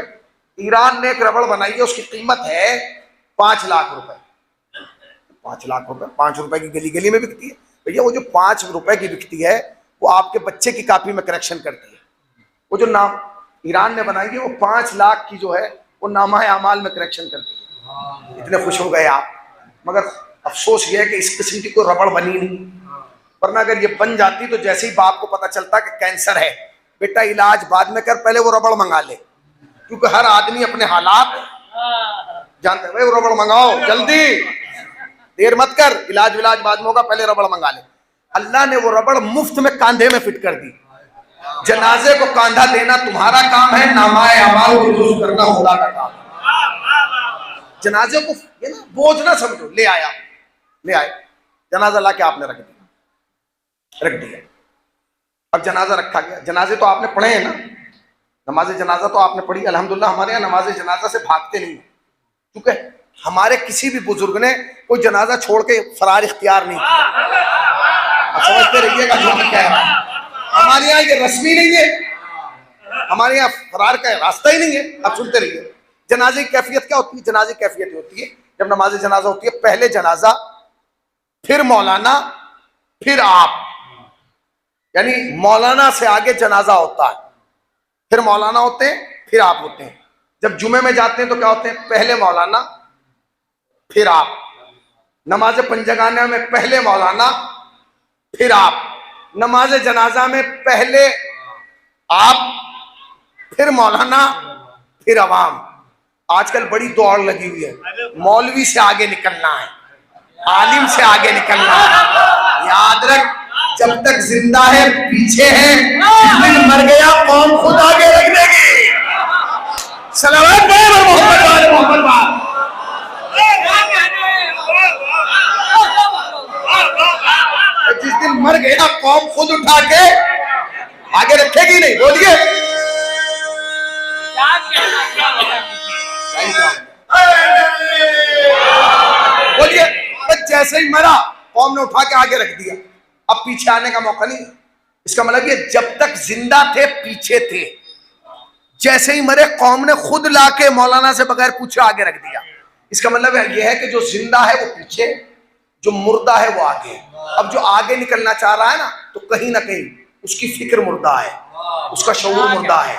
ایران نے ایک ربڑ بنائی ہے، اس کی قیمت ہے 5 لاکھ روپے۔ 5 لاکھ روپے 5 روپے کی گلی گلی میں بکتی ہے بھیا۔ وہ جو 5 روپے کی بکتی ہے وہ آپ کے بچے کی کاپی میں کریکشن کرتی ہے۔ وہ جو نام ایران نے بنائی ہے وہ 5 لاکھ کی جو ہے وہ نامہ اعمال میں کریکشن کرتی ہے۔ اتنے خوش ہو گئے آپ، مگر افسوس یہ ہے کہ اس قسم کی کوئی ربڑ بنی نہیں، ورنہ اگر یہ بن جاتی تو جیسے ہی باپ کو پتا چلتا کہ کینسر ہے، بیٹا علاج بعد میں کر، پہلے وہ ربڑ منگا لے، کیونکہ ہر آدمی اپنے حالات جانتے ہیں۔ وہ ربڑ منگاؤ جلدی، دیر مت کر، علاج بعد میں ہوگا، پہلے ربڑ منگا لے۔ اللہ نے وہ ربڑ مفت میں کاندھے میں فٹ کر دی۔ جنازے کو کاندھا دینا تمہارا کام ہے، نامہ اعمال کو درست کرنا خدا کا کام ہے۔ جنازے کو یہ نا بوجھ نہ سمجھو، لے آئے جنازہ لا کے آپ نے رکھ دیا۔ اب جنازہ رکھا گیا، جنازے تو آپ نے پڑھے ہیں نا، نماز جنازہ تو آپ نے پڑھی الحمدللہ۔ ہمارے یہاں نماز جنازہ سے بھاگتے نہیں ہیں، کیونکہ ہمارے کسی بھی بزرگ نے کوئی جنازہ چھوڑ کے فرار اختیار نہیں کیا۔ آپ سمجھتے رہیے گا جو میں کہہ رہا ہوں، ہمارے یہاں یہ رسمی نہیں ہے، ہمارے یہاں فرار کا راستہ ہی نہیں ہے۔ اب سنتے رہیے، جنازے کی کیفیت کیا ہوتی ہے؟ جنازے کی کیفیت ہوتی ہے جب نماز جنازہ ہوتی ہے، پہلے جنازہ، پھر مولانا، پھر آپ، یعنی مولانا سے آگے جنازہ ہوتا ہے، پھر مولانا ہوتے ہیں، پھر آپ ہوتے ہیں۔ جب جمعے میں جاتے ہیں تو کیا ہوتے ہیں؟ پہلے مولانا پھر آپ۔ نماز پنجگانہ میں پہلے مولانا پھر آپ۔ نماز جنازہ میں پہلے آپ، پھر مولانا، پھر عوام۔ آج کل بڑی دوڑ لگی ہوئی ہے، مولوی سے آگے نکلنا ہے، عالم سے آگے نکلنا ہے۔ یاد رکھ، جب تک زندہ ہے پیچھے ہے، جس دن مر گیا قوم خود آگے رکھ دے گی۔ صلوات پڑھیں محمد والے محمد والے۔ جس دن مر گیا قوم خود اٹھا کے آگے رکھے گی نہیں، بولیے بولیے۔ جیسے ہی مرا قوم نے اٹھا کے آگے رکھ دیا، اب پیچھے آنے کا موقع نہیں۔ اس کا مطلب یہ جب تک زندہ تھے پیچھے تھے، جیسے ہی مرے قوم نے خود لا کے مولانا سے بغیر پوچھے آگے رکھ دیا۔ اس کا مطلب یہ ہے کہ جو زندہ ہے وہ پیچھے، جو مردہ ہے وہ آگے۔ اب جو آگے نکلنا چاہ رہا ہے نا تو کہیں نہ کہیں اس کی فکر مردہ ہے، اس کا شعور مردہ ہے،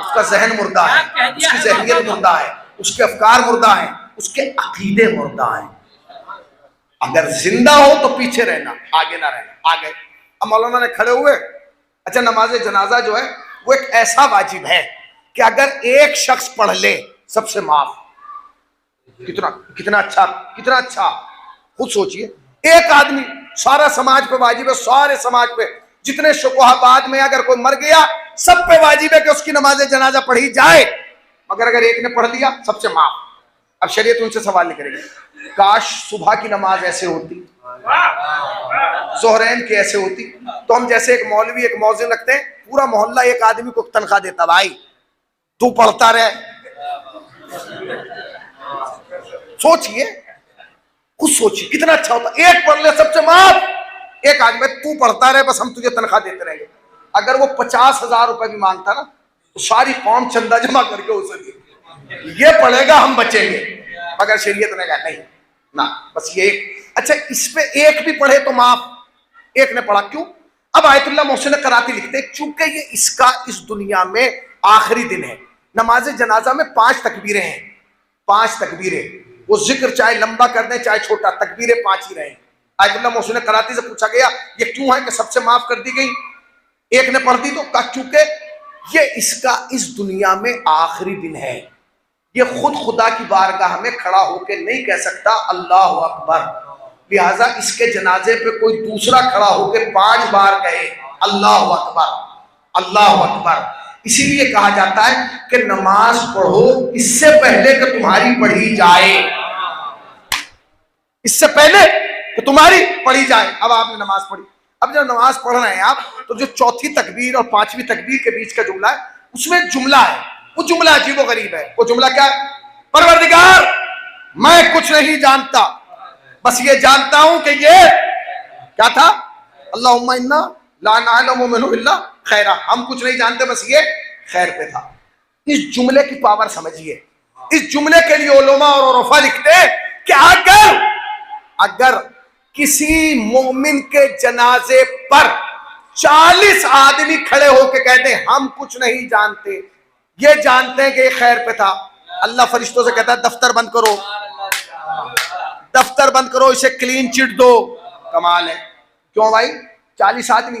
اس کا ذہن مردہ ہے، اس کی ذہنیت مردہ ہے، اس کے افکار مردہ ہیں، اس کے عقیدے مردہ ہیں۔ اگر زندہ ہو تو پیچھے رہنا، آگے نہ رہنا، آگے۔ اب مولانا نے کھڑے ہوئے، اچھا نماز جنازہ جو ہے وہ ایک ایسا واجب ہے کہ اگر ایک شخص پڑھ لے سب سے معاف۔ کتنا اچھا خود سوچئے، ایک آدمی سارا سماج پہ واجب ہے، سارے سماج پہ جتنے شکوہ بعد میں اگر کوئی مر گیا سب پہ واجب ہے کہ اس کی نماز جنازہ پڑھی جائے، مگر اگر ایک نے پڑھ لیا سب سے معاف۔ اب شریعت ان سے سوال نہیں کرے گی، کاش صبح کی نماز ایسے ہوتی، ظہرین کی ایسے ہوتی، تو ہم جیسے ایک مولوی ایک مؤذن رکھتے ہیں پورا محلہ ایک آدمی کو تنخواہ دیتا، بھائی تو پڑھتا رہے۔ سوچئے، خود سوچئے کتنا اچھا ہوتا، ایک پڑھ لے سب سے معاف، ایک آدمی تو پڑھتا رہے بس ہم تجھے تنخواہ دیتے رہیں گے۔ اگر وہ 50,000 روپے بھی مانگتا نا تو ساری قوم چندہ جمع کر کے اسے دے، یہ پڑھے گا ہم بچیں گے، مگر شریعت نے کہا نہیں نہ، بس یہ ایک۔ اچھا اس پہ ایک بھی پڑھے تو معاف، ایک نے پڑھا کیوں؟ اب آیت اللہ محسن قراتی لکھتے ہیں چونکہ یہ اس کا اس دنیا میں آخری دن ہے، نماز جنازہ میں 5 تکبیریں ہیں، 5 تکبیریں، وہ ذکر چاہے لمبا کر دیں چاہے چھوٹا، تکبیریں 5 ہی رہیں۔ آیت اللہ محسن قراتی سے پوچھا گیا یہ کیوں ہے کہ سب سے معاف کر دی گئی، ایک نے پڑھ دی تو کہا چونکہ یہ اس کا اس دنیا میں آخری دن ہے، یہ خود خدا کی بارگاہ میں کھڑا ہو کے نہیں کہہ سکتا اللہ اکبر، لہٰذا اس کے جنازے پہ کوئی دوسرا کھڑا ہو کے 5 بار کہے اللہ اکبر اللہ اکبر۔ اسی لیے کہا جاتا ہے کہ نماز پڑھو اس سے پہلے کہ تمہاری پڑھی جائے، اس سے پہلے کہ تمہاری پڑھی جائے۔ اب آپ نے نماز پڑھی، اب جب نماز پڑھ رہے ہیں آپ تو جو چوتھی تکبیر اور 5ویں تکبیر کے بیچ کا جملہ ہے اس میں جملہ ہے، وہ جملہ عجیب و غریب ہے۔ وہ جملہ کیا ہے؟ پروردگار میں کچھ نہیں جانتا، بس یہ جانتا ہوں کہ یہ کیا تھا، اللہم انا لا نعلم منہ الا خیرہ، ہم کچھ نہیں جانتے بس یہ خیر پہ تھا۔ اس جملے کی پاور سمجھیے، اس جملے کے لیے علماء اور عرفاء لکھتے ہیں کہ اگر کسی مومن کے جنازے پر 40 آدمی کھڑے ہو کے کہتے ہیں ہم کچھ نہیں جانتے، یہ جانتے ہیں کہ یہ خیر پہ تھا، اللہ فرشتوں سے کہتا ہے دفتر بند کرو، دفتر بند کرو، اسے کلین چٹ دو۔ کمال ہے، کیوں بھائی 40 آدمی،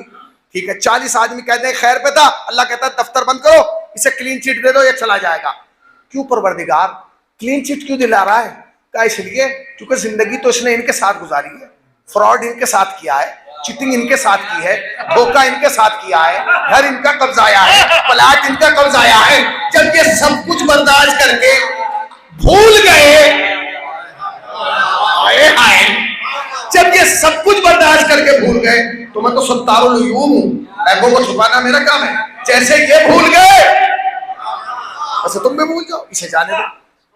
ٹھیک ہے 40 آدمی کہتے ہیں خیر پہ تھا، اللہ کہتا ہے دفتر بند کرو، اسے کلین چٹ دے دو، یہ چلا جائے گا۔ کیوں پروردگار کلین چٹ کیوں دلا رہا ہے؟ کہا اس لیے کیونکہ زندگی تو اس نے ان کے ساتھ گزاری ہے، فراڈ ان کے ساتھ کیا ہے، چیٹنگ ان کے ساتھ کی ہے، دھوکہ ان کے ساتھ کیا ہے، گھر ان کا قبض آیا ہے، پلاٹ ان کا قبض آیا ہے۔ جب یہ سب کچھ برداشت کر کے بھول گئے، جب یہ سب کچھ برداشت کر کے بھول گئے تو میں تو ستار العیوب ہوں، عیبوں کو چھپانا میرا کام ہے، جیسے یہ بھول گئے ویسے تم بھی بھول جاؤ، اسے جانے دو۔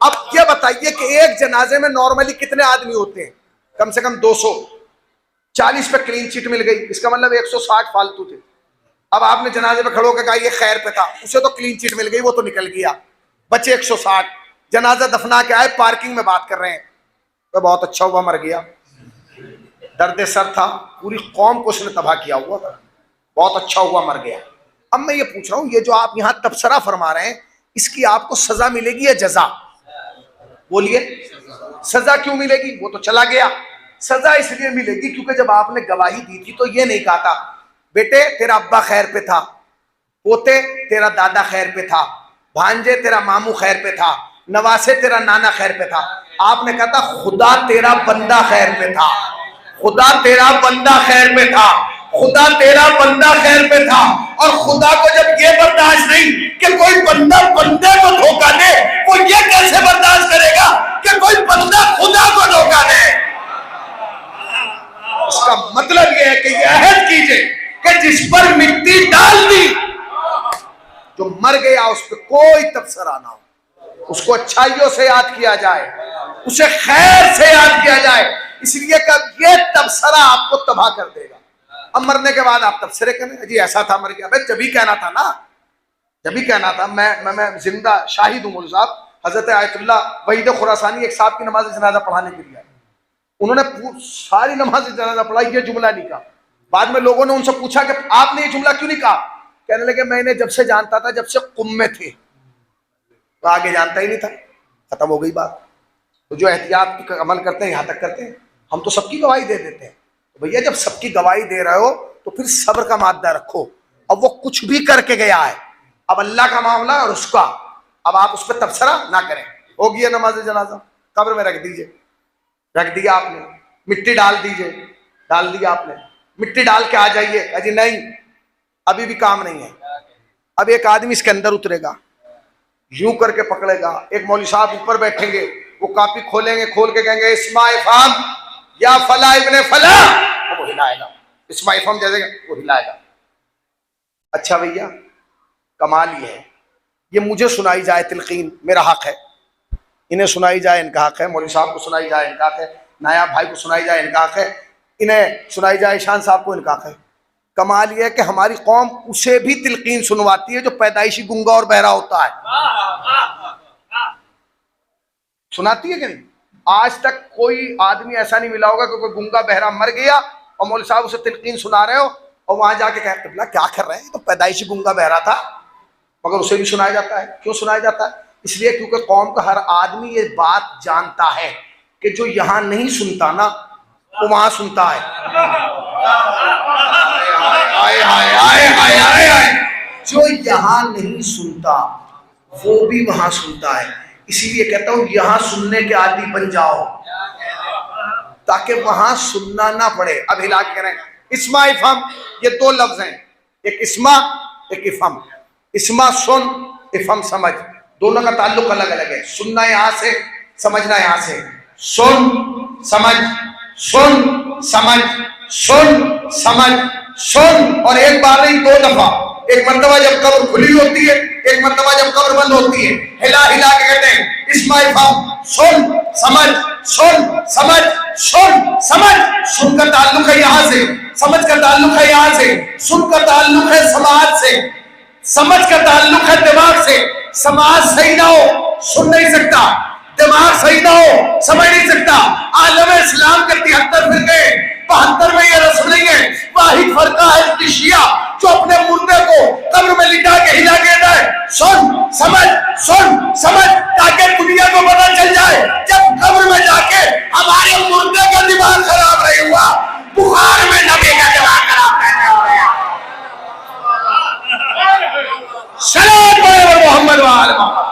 اب یہ بتائیے کہ ایک جنازے میں نارملی کتنے آدمی ہوتے ہیں؟ کم سے کم 200، 40 پہ کلین چٹ مل گئی، اس کا مطلب 160 فالتو تھے۔ اب آپ نے جنازے پہ کھڑو کے کہا یہ خیر پہ تھا، اسے تو کلین چٹ مل گئی، وہ تو نکل گیا، بچے 160۔ جنازہ دفنا کے آئے، پارکنگ میں بات کر رہے ہیں تو بہت اچھا ہوا مر گیا، درد سر تھا، پوری قوم کو اس نے تباہ کیا ہوا تھا، بہت اچھا ہوا مر گیا۔ اب میں یہ پوچھ رہا ہوں یہ جو آپ یہاں تبصرہ فرما رہے ہیں اس کی آپ کو سزا ملے گی یا جزا؟ بولیے سزا کیوں ملے گی؟ وہ تو چلا گیا۔ سزا اس لیے ملے گی کیونکہ جب آپ نے گواہی دی تھی تو یہ نہیں کہا تھا بیٹے تیرا ابا خیر پہ تھا، پوتے تیرا دادا خیر پہ تھا، بھانجے تیرا ماموں خیر پہ تھا، نواسے تیرا نانا خیر پہ تھا۔ آپ نے کہا تھا خدا تیرا بندہ خیر پہ تھا، خدا تیرا بندہ خیر پہ تھا، خدا تیرا بندہ خیر پہ تھا۔ اور خدا کو جب یہ برداشت نہیں کہ کوئی بندہ بندے کو دھوکہ دے، وہ یہ کیسے برداشت کرے گا کہ کوئی بندہ خدا کو دھوکہ دے؟ اس کا مطلب یہ ہے کہ یہ عہد کیجئے کہ جس پر مٹی ڈال دی جو مر گیا اس پہ کوئی تبصرہ نہ ہو، اس کو اچھائیوں سے یاد کیا جائے، اسے خیر سے یاد کیا جائے، اس لیے کہ یہ تبصرہ آپ کو تباہ کر دے گا۔ اب مرنے کے بعد آپ تبصرے کریں جی ایسا تھا مر گیا، بھائی جبھی کہنا تھا نا، جبھی کہنا تھا۔ میں زندہ شاہد ہوں مولوی صاحب، حضرت آیت اللہ وحید خراسانی ایک صاحب کی نماز جنازہ پڑھانے کے لیے آئے، انہوں نے ساری نماز جنازہ پڑھائی، یہ جملہ نہیں کہا۔ بعد میں لوگوں نے ان سے پوچھا کہ آپ نے یہ جملہ کیوں نہیں کہا؟ کہنے لگے میں نے جب سے جانتا تھا جب سے قم میں تھے، تو آگے جانتا ہی نہیں تھا، ختم ہو گئی بات۔ تو جو احتیاط کا عمل کرتے ہیں یہاں تک کرتے ہیں، ہم تو سب کی گواہی دے دیتے ہیں، تو بھیا جب سب کی گواہی دے رہے ہو تو پھر صبر کا مادہ رکھو۔ اب وہ کچھ بھی کر کے گیا ہے، اب اللہ کا معاملہ اور اس کا، اب آپ اس پہ تبصرہ نہ کریں۔ ہو گیا نماز جنازہ، قبر میں رکھ دیجئے، رکھ دیا آپ نے، مٹی ڈال دیجئے، ڈال دیا آپ نے, مٹی ڈال کے آ جائیے. کہا جی نہیں, ابھی بھی کام نہیں ہے. اب ایک آدمی اس کے اندر اترے گا, یوں کر کے پکڑے گا. ایک مولوی صاحب اوپر بیٹھیں گے, وہ کاپی کھولیں گے, کھول کے کہیں گے اسماء افہام یا فلاں ابن فلاں, وہ ہلائے گا. اسماء افہام جیسے وہ ہلائے گا. اچھا بھیا, کمال یہ ہے, یہ مجھے سنائی جائے تلقین میرا حق ہے, انہیں سنائی جائے ان کا حق ہے, مولوی صاحب کو سنائی جائے ان کا حق ہے, نایاب بھائی کو سنائی جائے ان کا حق ہے, انہیں سنائی جائے شان صاحب کو ان کا حق ہے. کمال یہ ہے کہ ہماری قوم اسے بھی تلقین سنواتی ہے جو پیدائشی گنگا اور بہرا ہوتا ہے. سناتی ہے کہ نہیں؟ آج تک کوئی آدمی ایسا نہیں ملا ہوگا کہ کوئی گنگا بہرا مر گیا اور مولوی صاحب اسے تلقین سنا رہے ہو اور وہاں جا کے کہتے ہیں کیا کر رہے ہیں, تو پیدائشی گنگا بہرا تھا. مگر اسے بھی سنایا جاتا ہے. کیوں سنایا جاتا ہے؟ اس لیے کیونکہ قوم کا ہر آدمی یہ بات جانتا ہے کہ جو یہاں نہیں سنتا نا وہ وہاں سنتا ہے. جو یہاں نہیں سنتا وہ بھی وہاں سنتا ہے. اسی لیے کہتا ہوں یہاں سننے کے عادی بن جاؤ تاکہ وہاں سننا نہ پڑے. اب ہلا کے کہہ رہے ہیں اسماء افہم, یہ دو لفظ ہیں, ایک اسماء ایک افہم. اسماء سن, افہم سمجھ, دونوں کا تعلق الگ الگ ہے. سننا یہاں سے, سمجھنا یہاں سے. سن سمجھ, سن سمجھ, سن سمجھ, سن, اور ایک بار نہیں دو دفعہ. ایک مرتبہ جب قبر کھلی ہوتی ہے, ایک مرتبہ جب قبر بند ہوتی ہے. ہلا ہلا کے کہتے ہیں اسماء افہم, سن سمجھ, سن سمجھ, سن سمجھ. سن کا تعلق ہے یہاں سے, سمجھ کا تعلق ہے یہاں سے. سن کا تعلق ہے سماعت سے, سمجھ کا تعلق ہے دماغ سے. سماعت صحیح نہ ہو سن نہیں سکتا, دماغ صحیح نہ ہو سمجھ نہیں سکتا. عالم اسلام کے 73 فرقے 72 میں یہ رسم نہیں ہے. واحد فرقہ ہے شیعہ جو اپنے مردے کو قبر میں لٹا کے ہلا کے جائے سن سمجھ, سن سمجھ, تاکہ دنیا کو پتہ چل جائے جب قبر میں جا کے ہمارے مردے کا دماغ خراب نہیں ہوا, بخار میں نبی کا دماغ خراب نہیں ہوا. سلام علیہ محمد وآل محمد.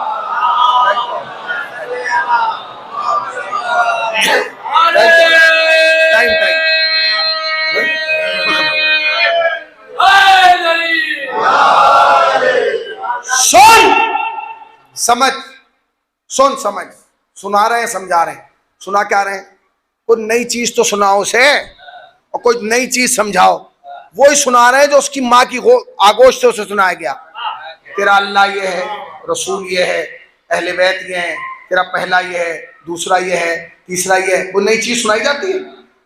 سن سمجھ, سن سمجھ. سنا رہے ہیں سمجھا رہے ہیں. سنا کیا رہے ہیں؟ کوئی نئی چیز تو سناؤ اسے, اور کوئی نئی چیز سمجھاؤ. وہی سنا رہے ہیں جو اس کی ماں کی آگوش سے اسے سنایا گیا. تیرا اللہ یہ ہے, رسول یہ ہے, اہل بیت یہ ہیں, تیرا پہلا یہ ہے, دوسرا یہ ہے, تیسرا یہ ہے. وہ نئی چیز سنائی جاتی ہے؟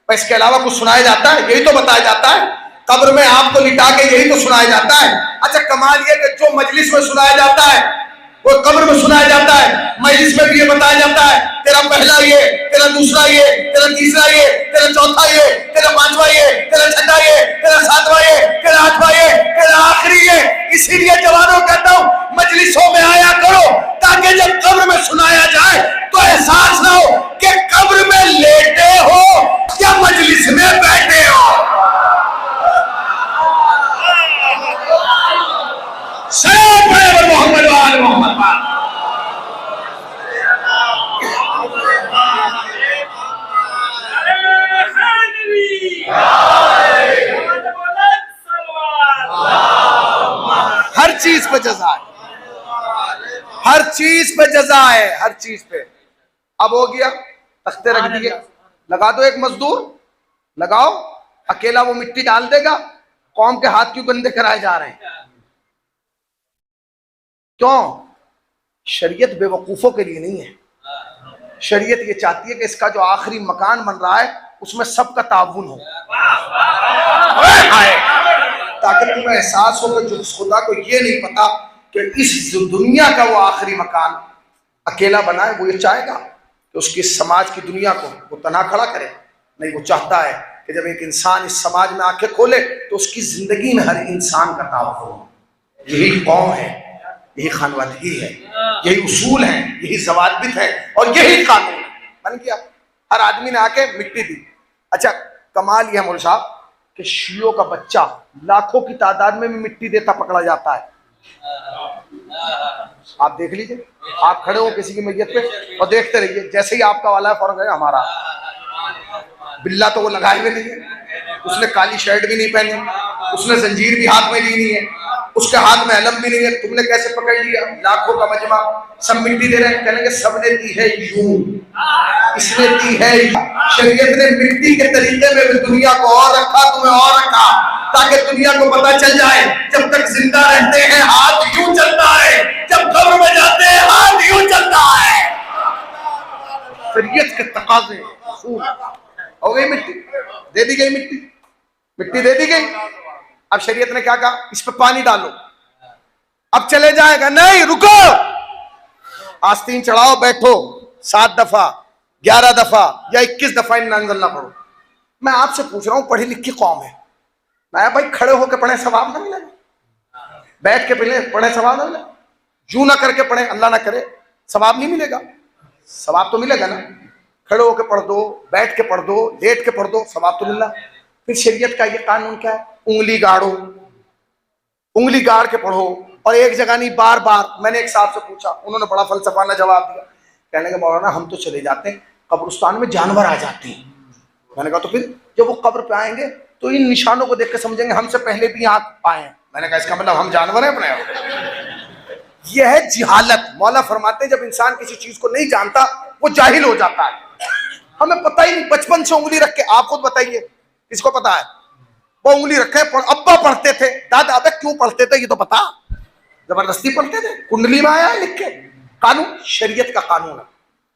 اس کے علاوہ کچھ سنایا جاتا ہے؟ یہی تو بتایا جاتا ہے. قبر میں آپ کو لٹا کے یہی تو سنایا جاتا ہے. اچھا کمال یہ کہ جو مجلس میں سنایا جاتا ہے وہ قبر میں سنایا جاتا ہے. مجلس میں بھی یہ بتایا جاتا ہے تیرا پہلا یہ, تیرا دوسرا یہ, تیرا تیسرا یہ, تیرا چوتھا یہ, تیرا پانچواں یہ, تیرا چھٹا یہ, تیرا ساتواں یہ, تیرا آٹھواں یہ, تیرا آخری یہ. اسی لیے جوانوں کہتا ہوں مجلسوں میں آیا کرو تاکہ جب قبر میں سنایا جائے تو احساس نہ ہو کہ قبر میں لیٹے ہو یا مجلس میں بیٹھے ہو. سلام علیہ محمد وآل محمد. ہر چیز پہ جزا ہے, ہر چیز پہ جزا ہے, ہر چیز پہ. اب ہو گیا, تختے رکھ دیے, لگا دو ایک مزدور, لگاؤ, اکیلا وہ مٹی ڈال دے گا. قوم کے ہاتھ کیوں گندے کرائے جا رہے ہیں؟ کیوں؟ شریعت بے وقوفوں کے لیے نہیں ہے. شریعت یہ چاہتی ہے کہ اس کا جو آخری مکان بن رہا ہے اس میں سب کا تعاون ہو, تاکہ تمہیں احساس ہو کہ جس خدا کو یہ نہیں پتا کہ اس دنیا کا وہ آخری مکان اکیلا بنائے, وہ یہ چاہے گا کہ اس کی سماج کی دنیا کو وہ تنہا کھڑا کرے. نہیں, وہ چاہتا ہے کہ جب ایک انسان اس سماج میں آنکھیں کھولے تو اس کی زندگی میں ہر انسان کا تعاون ہو. یہی قوم ہے, یہی خانوادگی ہے, یہی اصول ہیں, یہی ضوابط ہیں اور یہی قانون ہے. بن گیا, ہر آدمی نے آ کے مٹی دی. اچھا کمال یہ ہے مولوی صاحب کہ شیعوں کا بچہ لاکھوں کی تعداد میں مٹی دیتا پکڑا جاتا ہے. آپ دیکھ لیجئے, آپ کھڑے ہو کسی کی میت پہ اور دیکھتے رہیے, جیسے ہی آپ کا والا ہے فوراً کہے ہمارا. بلا تو وہ لگائے ہوئے نہیں ہے, اس نے کالی شرٹ بھی نہیں پہنی, اس نے زنجیر بھی ہاتھ میں لی نہیں ہے, اس کے ہاتھ میں علم بھی نہیں ہے, تم نے کیسے پکڑ لیا؟ لاکھوں کا مجمع, سب مٹی دے رہے ہیں, کہنے کہ سب نے دی ہے یوں, اس نے دی ہے. شریعت نے مٹی کے طریقے میں بھی دنیا کو اور رکھا, تمہیں اور رکھا, تاکہ دنیا کو پتہ چل جائے جب تک زندہ رہتے ہیں ہاتھ یوں چلتا ہے, جب قبر میں جاتے ہیں ہاتھ یوں چلتا ہے. شریعت کے تقاضے اصول. ہو گئی مٹی, دے دی گئی مٹی, مٹی دے دی گئی. اب شریعت نے کیا کہا, اس پہ پانی ڈالو, اب چلے جائے گا, نہیں رکو, آستین چڑھاؤ, بیٹھو, 7 دفعہ 11 دفعہ یا 21 دفعہ ان انزل نہ پڑھو. میں آپ سے پوچھ رہا ہوں, پڑھی لکھی قوم ہے, میں بھائی کھڑے ہو کے پڑھیں ثواب نہ ملے گا, بیٹھ کے پڑھیں ثواب نہ ملے گا, یوں نہ کر کے پڑھیں اللہ نہ کرے ثواب نہیں ملے گا. ثواب تو ملے گا نا, کھڑے ہو کے پڑھ دو, بیٹھ کے پڑھ دو, لیٹ کے پڑھ دو, ثواب تو مل رہا. پھر شریعت کا یہ قانون کیا ہے, انگلی گاڑو, انگلی گاڑ کے پڑھو, اور ایک جگہ نہیں بار بار. میں نے ایک صاحب سے پوچھا, انہوں نے بڑا فلسفانہ جواب دیا, کہنے لگے مولانا ہم تو چلے جاتے ہیں, قبرستان میں جانور آ جاتے ہیں. میں نے کہا تو پھر جب وہ قبر پہ آئیں گے تو ان نشانوں کو دیکھ کے سمجھیں گے ہم سے پہلے بھی یہاں آئے ہیں. میں نے کہا اس کا مطلب ہم جانور ہیں اپنے. یہ ہے جہالت. مولا فرماتے ہیں جب انسان کسی چیز کو نہیں جانتا وہ جاہل ہو جاتا ہے. ہمیں پتہ ہی نہیں, بچپن سے انگلی رکھ کے, آپ خود بتائیے کس کو پتا ہے, وہ انگلی رکھے, ابا پڑھتے تھے, دادا ابے کیوں پڑھتے تھے یہ تو پتا, زبردستی پڑھتے تھے, کنڈلی میں آیا ہے لکھ کے. قانون شریعت کا قانون ہے,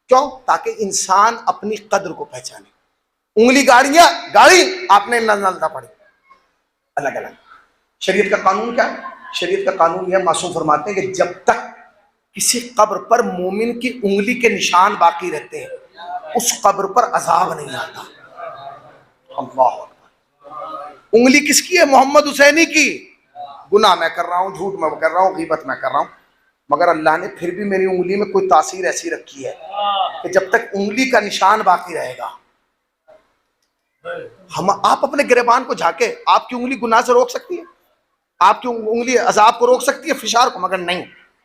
کیوں؟ تاکہ انسان اپنی قدر کو پہچانے. انگلی گاڑی آپ نے نہ پڑھی, الگ الگ. شریعت کا قانون کیا ہے؟ شریعت کا قانون یہ معصوم فرماتے ہیں کہ جب تک کسی قبر پر مومن کی انگلی کے نشان باقی رہتے ہیں اس قبر پر عذاب نہیں آتا. اللہ اکبر. انگلی کس کی ہے؟ محمد حسینی کی. گناہ میں کر رہا ہوں, جھوٹ میں کر رہا ہوں, غیبت میں کر رہا ہوں, مگر اللہ نے پھر بھی میری انگلی میں کوئی تاثیر ایسی رکھی ہے کہ جب تک انگلی کا نشان باقی رہے گا. آپ اپنے گریبان کو جھانکے, آپ کی انگلی گناہ سے روک سکتی ہے, آپ کی انگلی عذاب کو روک سکتی ہے, فشار کو, مگر نہیں.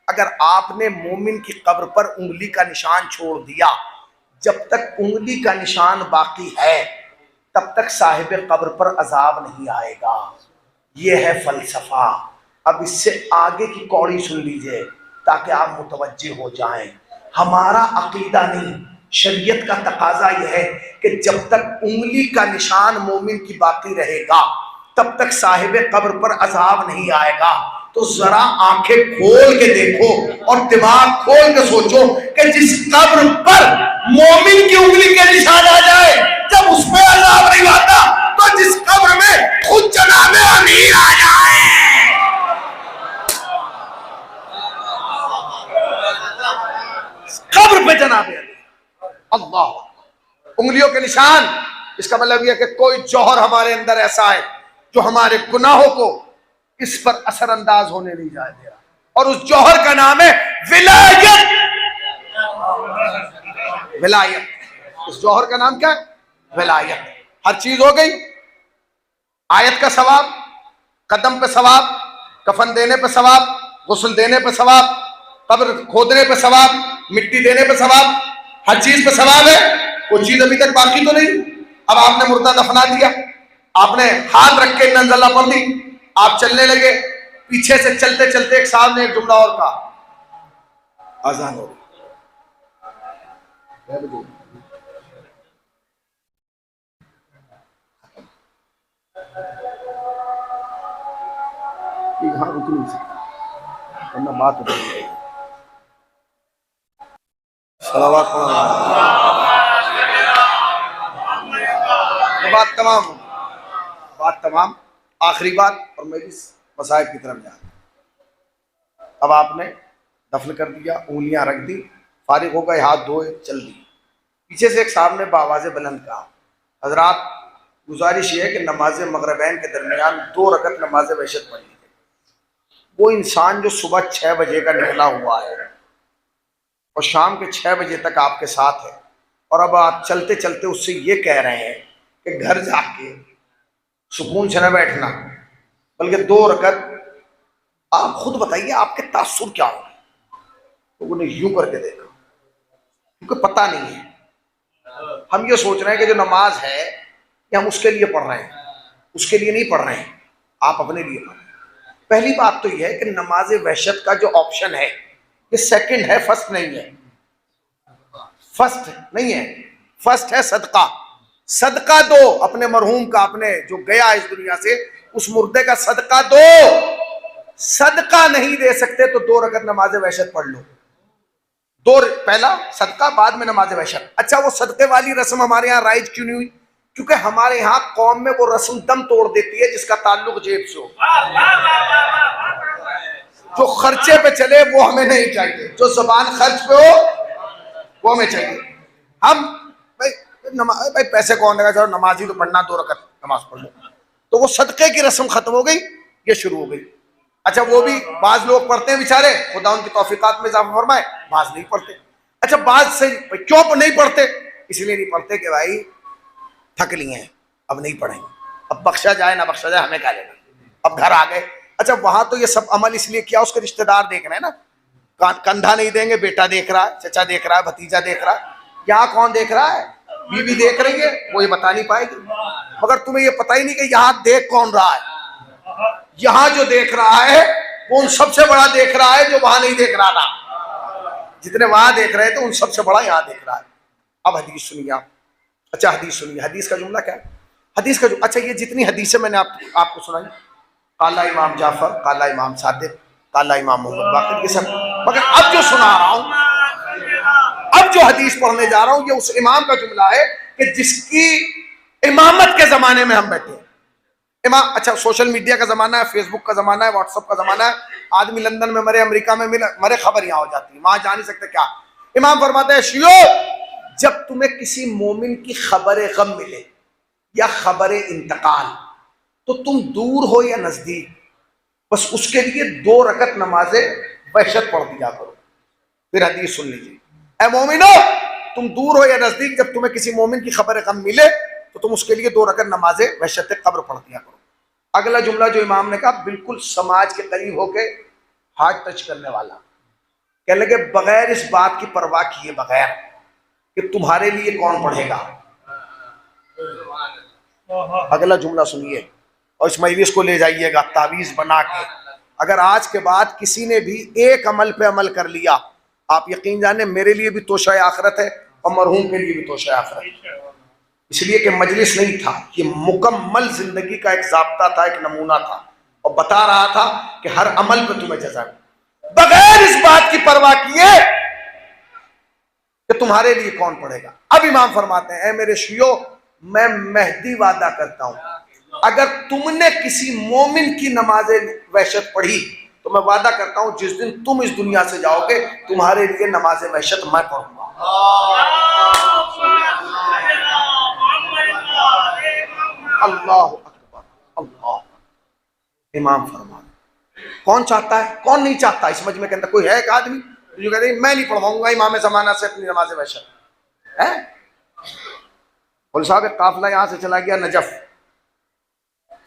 اگر آپ نے مومن کی قبر پر انگلی کا نشان چھوڑ دیا, جب تک انگلی کا نشان باقی ہے تب تک صاحب قبر پر عذاب نہیں آئے گا. یہ ہے فلسفہ. اب اس سے آگے کی کوڑی سن لیجئے تاکہ آپ متوجہ ہو جائیں. ہمارا عقیدہ نہیں, شریعت کا تقاضا یہ ہے کہ جب تک انگلی کا نشان مومن کی باقی رہے گا تب تک صاحب قبر پر عذاب نہیں آئے گا. تو ذرا آنکھیں کھول کے دیکھو اور دماغ کھول کے سوچو کہ جس قبر پر مومن کی انگلی کے نشان آ جائے جب اس پہ عذاب نہیں آتا تو جس قبر میں خود جناب امیر آ جائے. قبر پہ جناب اللہ, انگلیوں کے نشان. اس کا مطلب یہ کہ کوئی جوہر ہمارے اندر ایسا ہے جو ہمارے گناہوں کو اس پر اثر انداز ہونے نہیں جائے دے رہا, اور اس جوہر کا نام ہے ولایت. ولایت, اس جوہر کا نام کیا ہے؟ ولایت. ہر چیز ہو گئی. آیت کا ثواب, قدم پہ ثواب, کفن دینے پہ ثواب, غسل دینے پہ ثواب, قبر کھودنے پہ ثواب, مٹی دینے پہ ثواب, ہر چیز پہ ثواب ہے. کوئی چیز ابھی تک باقی تو نہیں. اب آپ نے مردہ دفنا دیا, آپ نے ہاتھ رکھ کے ننزلہ پڑھ دی, آپ چلنے لگے, پیچھے سے چلتے چلتے ایک صاحب نے ایک جملہ اور کہا, اذان ہو گئی. یہاں رک نہیں سکتا ورنہ بات ہو گئی. صلوات بات تمام. آخری بات, اور میں بھی مصائب کی طرف جا رہا ہوں. اب آپ نے دفن کر دیا, انگلیاں رکھ دی, فارغ ہو گئے, ہاتھ دھوئے, چل دی. پیچھے سے ایک صاحب نے بآواز بلند کہا, حضرات گزارش یہ ہے کہ نماز مغربین کے درمیان 2 رکعت نماز وحشت پڑھی ہے. وہ انسان جو صبح 6 بجے کا نکلا ہوا ہے اور شام کے 6 بجے تک آپ کے ساتھ ہے, اور اب آپ چلتے چلتے اس سے یہ کہہ رہے ہیں کہ گھر جا کے سکون سے نہ بیٹھنا بلکہ 2 رکعت, آپ خود بتائیے آپ کے تاثر کیا ہوں. لوگوں نے یوں کر کے دیکھا, کیونکہ پتہ نہیں ہے. ہم یہ سوچ رہے ہیں کہ جو نماز ہے یہ ہم اس کے لیے پڑھ رہے ہیں, اس کے لیے نہیں پڑھ رہے ہیں، آپ اپنے لیے پڑھ رہے ہیں۔ پہلی بات تو یہ ہے کہ نماز وحشت کا جو آپشن ہے یہ سیکنڈ ہے، فرسٹ نہیں ہے، فرسٹ نہیں ہے، فرسٹ ہے صدقہ۔ صدقہ دو اپنے مرحوم کا، اپنے جو گیا اس دنیا سے اس مردے کا صدقہ دو۔ صدقہ نہیں دے سکتے تو 2 رکعت نماز وحشت پڑھ لو، پہلا صدقہ بعد میں نماز وحشت۔ اچھا وہ صدقے والی رسم ہمارے ہاں رائج کیوں نہیں ہوئی؟ کیونکہ ہمارے ہاں قوم میں وہ رسم دم توڑ دیتی ہے جس کا تعلق جیب سے ہو۔ جو خرچے پہ چلے وہ ہمیں نہیں چاہیے، جو زبان خرچ پہ ہو وہ ہمیں چاہیے۔ ہم بھائی پیسے کون دے گا، چلو نماز ہی تو پڑھنا، 2 رکعت نماز پڑھ لو، تو وہ صدقے کی رسم ختم ہو گئی، یہ شروع ہو گئی۔ اچھا وہ بھی بعض لوگ پڑھتے ہیں بیچارے، خدا ان کی توفیقات میں اضافہ فرمائے، بعض نہیں پڑھتے۔ اچھا بعض سے کیوں نہیں پڑھتے؟ اس لیے نہیں پڑھتے کہ بھائی تھک لیے ہیں، اب نہیں پڑھیں گے، اب بخشا جائے نہ بخشا جائے ہمیں کیا لینا، اب گھر آ گئے۔ اچھا وہاں تو یہ سب عمل اس لیے کیا، اس کے رشتہ دار دیکھ رہے ہیں نا، کندھا نہیں دیں گے، بیٹا دیکھ رہا ہے، چچا دیکھ رہا ہے، بھتیجا دیکھ رہا ہے، یہاں کون دیکھ رہا ہے؟ بیوی دیکھ رہی ہے، وہ یہ بتا نہیں پائے گی، مگر تمہیں یہ پتہ ہی نہیں کہ یہاں دیکھ کون رہا ہے۔ یہاں جو دیکھ رہا ہے وہ ان سب سے بڑا دیکھ رہا ہے جو وہاں نہیں دیکھ رہا تھا۔ جتنے وہاں دیکھ رہے تھے ان سب سے بڑا یہاں دیکھ رہا ہے۔ اب حدیث سنیے آپ۔ اچھا حدیث سنیے، حدیث کا جملہ کیا ہے؟ حدیث کا اچھا یہ جتنی حدیثیں میں نے آپ کو سنائی، قال امام جعفر، قال امام صادق، قال امام محمد باقر، یہ سب، مگر اب جو سنا رہا ہوں، اب جو حدیث پڑھنے جا رہا ہوں یہ اس امام کا جملہ ہے کہ جس کی امامت کے زمانے میں ہم بیٹھے ہیں۔ امام، اچھا سوشل میڈیا کا زمانہ ہے، فیس بک کا زمانہ ہے، واٹس ایپ کا زمانہ ہے، آدمی لندن میں مرے، امریکہ میں مرے، خبر یہاں ہو جاتی ہے، وہاں جا نہیں سکتے کیا۔ امام فرماتے ہیں شیعو، جب تمہیں کسی مومن کی خبر غم ملے یا خبر انتقال تو تم دور ہو یا نزدیک بس اس کے لیے 2 رکعت نماز وحشت پڑھ دیا کرو۔ پھر حدیث سن لیجیے، اے مومنو تم دور ہو یا نزدیک جب تمہیں کسی مومن کی خبر غم ملے تو تم اس کے لیے 2 رکعت نماز وحشت قبر پڑھ دیا کرو۔ اگلا جملہ جو امام نے کہا بالکل سماج کے قریب ہو کے ہارٹ ٹچ کرنے والا، کہنے لگے بغیر اس بات کی پرواہ کیے بغیر کہ تمہارے لیے کون پڑھے گا۔ اگلا جملہ سنیے اور اس مجلس کو لے جائیے گا تعویذ بنا کے۔ اگر آج کے بعد کسی نے بھی ایک عمل پہ عمل کر لیا، آپ یقین جانیں میرے لیے بھی توشہ آخرت ہے اور مرحوم کے لیے بھی توشہ آخرت ہے۔ اس لیے کہ مجلس نہیں تھا، یہ مکمل زندگی کا ایک ضابطہ تھا، ایک نمونہ تھا، اور بتا رہا تھا کہ ہر عمل پہ تمہیں جزا ہے بغیر اس بات کی پرواہ کیے کہ تمہارے لیے کون پڑھے گا۔ اب امام فرماتے ہیں اے میرے شیعو، میں مہدی وعدہ کرتا ہوں اگر تم نے کسی مومن کی نماز وحشت پڑھی تو میں وعدہ کرتا ہوں جس دن تم اس دنیا سے جاؤ گے تمہارے لیے نماز وحشت میں پڑھوں گا۔ اللہ اکبر، اللہ۔ امام فرماتے کون چاہتا ہے، کون نہیں چاہتا اس مجمع کے اندر کوئی ہے ایک آدمی جو کہتے ہیں میں نہیں پڑھواؤں گا امام زمانہ سے اپنی نماز وحشت ہے؟ مول صاحب ایک قافلہ یہاں سے چلا گیا نجف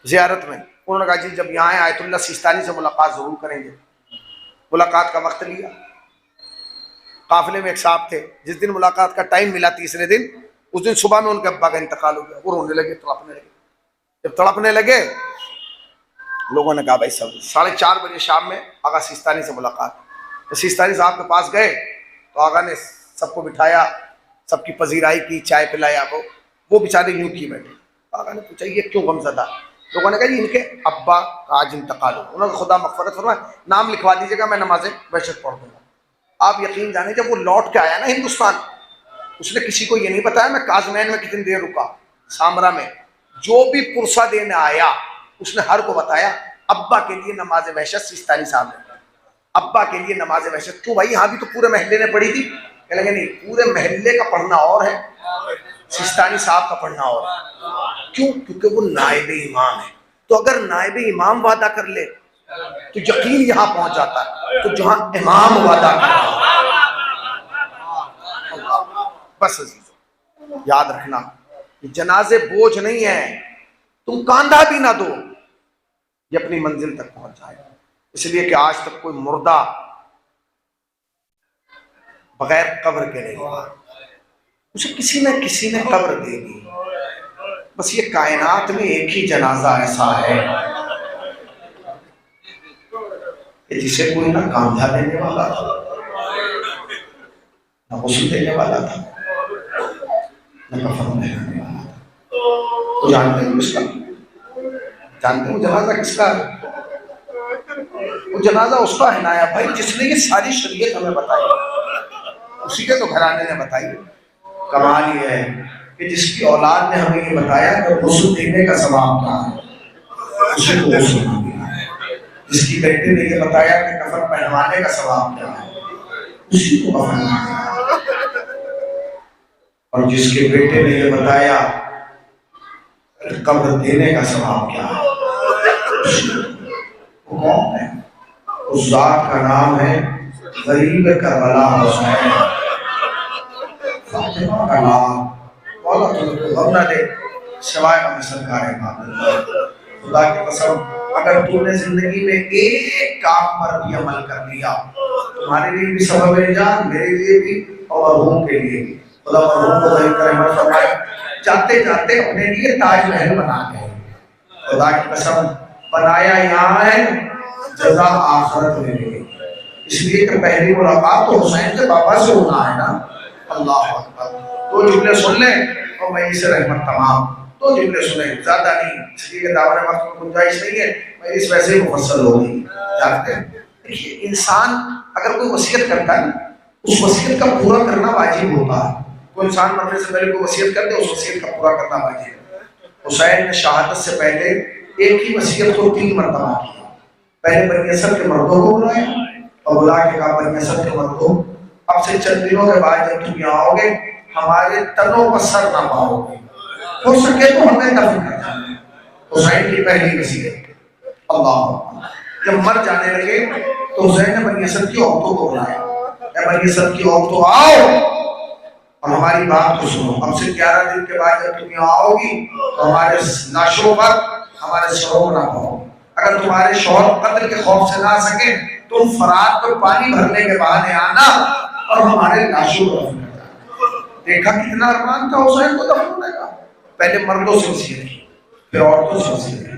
زیارت میں، انہوں نے کہا جی جب یہاں آئے آیت اللہ سیستانی سے ملاقات ضرور کریں گے۔ ملاقات کا وقت لیا، قافلے میں ایک صاحب تھے، جس دن ملاقات کا ٹائم ملا تیسرے دن، اس دن صبح میں ان کے ابا کا انتقال ہو گیا۔ وہ رونے لگے، تڑپنے لگے۔ جب تڑپنے لگے لوگوں نے کہا بھائی سب 4:30 بجے شام میں آقا سیستانی سے ملاقات۔ تو سیستانی صاحب کے پاس گئے تو آقا نے سب کو بٹھایا، سب کی پذیرائی کی، چائے پلایا کو، وہ بیچارے یوں کی بیٹھے۔ آقا نے پوچھا یہ کیوں غم زدہ؟ لوگوں نے کہا جی ان کے ابا کا آج انتقال ہو، انہوں نے خدا مغفرت فرمائے، نام لکھوا دیجیے گا میں نماز وحشت پڑھ دوں گا۔ آپ یقین جانیں جب وہ لوٹ کے آیا نا ہندوستان، اس نے کسی کو یہ نہیں بتایا میں کازمین میں کتنی دیر رکا، سامرا میں، جو بھی پرسہ دینے آیا اس نے ہر کو بتایا ابا کے لیے نماز وحشت سیستانی صاحب نے، ابا کے لیے نماز وحشت۔ کیوں بھائی یہاں بھی تو پورے محلے نے پڑھی تھی؟ کہنے لگے نہیں، پورے محلے کا پڑھنا اور ہے، سیستانی صاحب کا پڑھنا اور ہے۔ کیوں؟ کیونکہ وہ نائب امام ہے، تو اگر نائب امام وعدہ کر لے تو یقین یہاں پہنچ جاتا ہے، تو جہاں امام وعدہ کر بس عزیزو یاد رکھنا جنازے بوجھ نہیں ہیں، تم کاندھا بھی نہ دو، یہ اپنی منزل تک پہنچ جائے۔ اس لیے کہ آج تک کوئی مردہ بغیر قبر کے نہیں ہوا، اسے کسی نہ کسی نے قبر دے دی۔ بس یہ کائنات میں ایک ہی جنازہ ایسا ہے کہ جسے کوئی نہ کاندھا دینے والا تھا، نہ غسل دینے والا تھا، نہ کفن پہنانے والا تھا۔ تو جانتے ہیں اس کا، جانتے ہیں وہ جنازہ کس کا ہے؟ وہ جنازہ اس کا ہے نایا بھائی جس نے یہ ساری شریعت ہمیں بتائی، اسی کے تو گھرانے نے بتائی۔ کمال یہ ہے کہ جس کی اولاد نے ہمیں یہ بتایا کہ غسل دینے کا ثواب کیا ہے، اسے کو غسل نہ دیا۔ جس کی بیٹے نے یہ بتایا کہ کفن پہنوانے کا ثواب کیا ہے، اسی کو کفن نہ دیا۔ اور جس کے بیٹے نے یہ بتایا کہ قبر دینے کا ثواب کیا ہے، وہ کون ہے؟ اس ذات کا نام ہے غریب کربلا حسین۔ فاطمہ کا نام مولا تم کو غم نہ دے سوائے ہمیں سرکار امام۔ خدا کی قسم اگر تم نے زندگی میں ایک کام پر بھی عمل کر لیا، تمہارے لیے بھی سبب نجات، میرے لیے بھی اور مرحوم کے لیے بھی۔ خدا مرحوم کو ذریعہ رحمت فرمائے، جاتے جاتے اپنے لیے تاج محل بنا گئے۔ خدا کی قسم بنایا یہاں ہے، جزا آخرت میں ملے گی۔ اس لیے کہ پہلی ملاقات تو حسین کے بابا سے ہونا ہے نا۔ اللہ اکبر۔ دو جملے سن لیں اور میں اسے رحمت تمام، دو جملے سنیں زیادہ نہیں، اس لیے کہ دعوت وقت میں گنجائش نہیں ہے، میں اس ویسے ہی مفصل ہوگی۔ جانتے ہیں دیکھیے انسان اگر کوئی وصیت کرتا ہے اس وصیت کا پورا کرنا واجب ہوتا ہے۔ کوئی انسان مرنے سے پہلے کوئی وصیت کرتے اس وصیت کا پورا کرنا واجب ہے۔ حسین نے شہادت سے پہلے ایک ہی وصیت کو 3 مرتبہ کیا۔ پہلے بنی اسد کے مردوں کو بلایا اور بلا کے کہا بنی اسد کے مردوں اب سے چند دنوں کے بعد جب تم یہاں آؤ گے ہمارے تنوں پر سر نہ پاؤ گے، ہو سکے تو ہمیں دفن کر دینا۔ حسین کی پہلی وصیت۔ اللہ جب مر جانے لگے تو حسین نے بنی اسد کی عورتوں کو بلایا، اے بنی اسد کی عورتوں آؤ اور ہماری بات کو سنو، اب سے 11 دن کے بعد جب تم یہاں آؤ گی تو ہمارے لاشوں پر ہمارے سروں نہ پاؤ۔ اگر تمہارے شوہر قتل کے خوف سے نہ آ سکے تم فرات پر پانی بھرنے کے بہانے آنا اور ہمارے لاشوں کو دفن کر جانا۔ دیکھا کتنا ارمان تھا حسین کو دفن ہونے کا۔ پہلے مردوں سے وصیت کی پھر عورتوں سے وصیت کی۔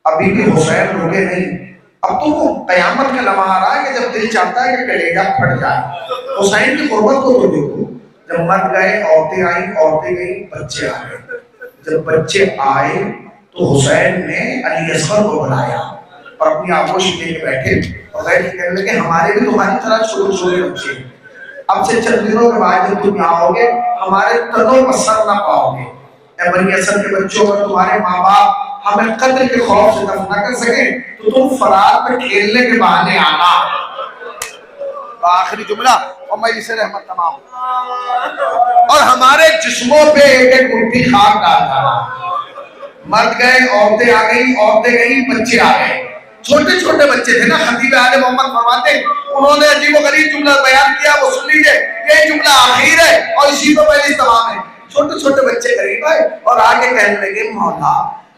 ابھی بھی حسین رکے نہیں۔ اب تو وہ قیامت کا لمحہ آ رہا ہے کہ جب دل چاہتا ہے کہ کلیجہ پھٹ جائے۔ حسین کی قربت کو تو دیکھو، جب مرد گئے عورتیں آئیں، عورتیں گئیں، بچے آئے۔ جب بچے آئے تو حسین نے علی اصغر کو بلایا اور اپنی آغوش لے کے بیٹھے اور کہنے لگے ہمارے بھی تمہاری طرح چھوٹے چھوٹے بچے، اب سے چند دنوں کے بعد جب تم یہاں آؤ گے ہمارے تنوں پر سر نہ پاؤ گے۔ اے بنی اسد کے بچوں اور تمہارے ماں باپ ہمیں قتل کے خوف سے دفن نہ کر سکے تو تم فرات پہ کھیلنے کے بہانے آنا۔ آخری جملہ اور میں اسے رحمت تمام، اور ہمارے جسموں پہ ایک ایک مٹھی خاک ڈال جانا۔ مرد گئے، عورتیں آ گئی، عورتیں گئی، بچے آ گئے۔ چھوٹے چھوٹے بچے تھے نا، خطیب آل محمد فرماتے انہوں نے عجیب و غریب جملہ بیان کیا، وہ سن لیجئے، یہ جملہ آخر ہے اور اسی کو پہلے تمام ہے۔ چھوٹے چھوٹے بچے قریب آئے اور آگے کہنے لگے مولا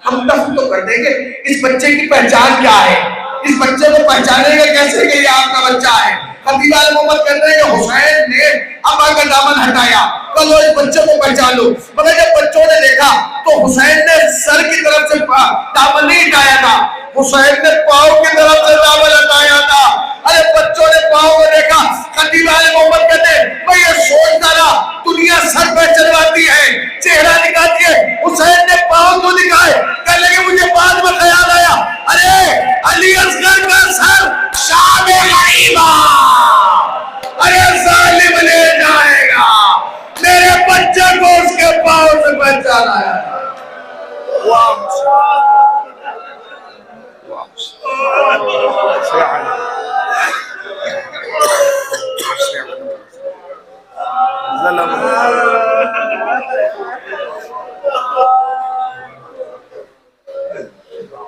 ہم دفن تو کر دیں گے، اس بچے کی پہچان کیا ہے؟ اس بچے کو پہچانے گا کیسے کہ یہ آپ کا بچہ ہے؟ خطیب آل محمد کہتے ہیں کہ حسین نے ابا کا دامن ہٹایا، کہو اس بچے کو پہچان لو۔ مگر جب بچوں نے دیکھا تو حسین نے سر کی طرف سے دامن نہیں ہٹایا تھا، حسین نے پاؤں کی طرف سے دامن ہٹایا تھا۔ ارے بچوں نے پاؤں کو دیکھا، خطیب آل محمد کہتے ہیں میں یہ سوچتا رہا دنیا سر پہ چلواتی ہے، چہرہ دکھاتی ہے، حسین نے پاؤں تو دکھائے۔ کہنے لگے مجھے بعد میں خیال آیا ارے علی اصغر کا سر شام غریبہ، ارے ظالم لے جائے گا، میرے بچے کو اس کے پاؤں سے پہچان آیا تھا۔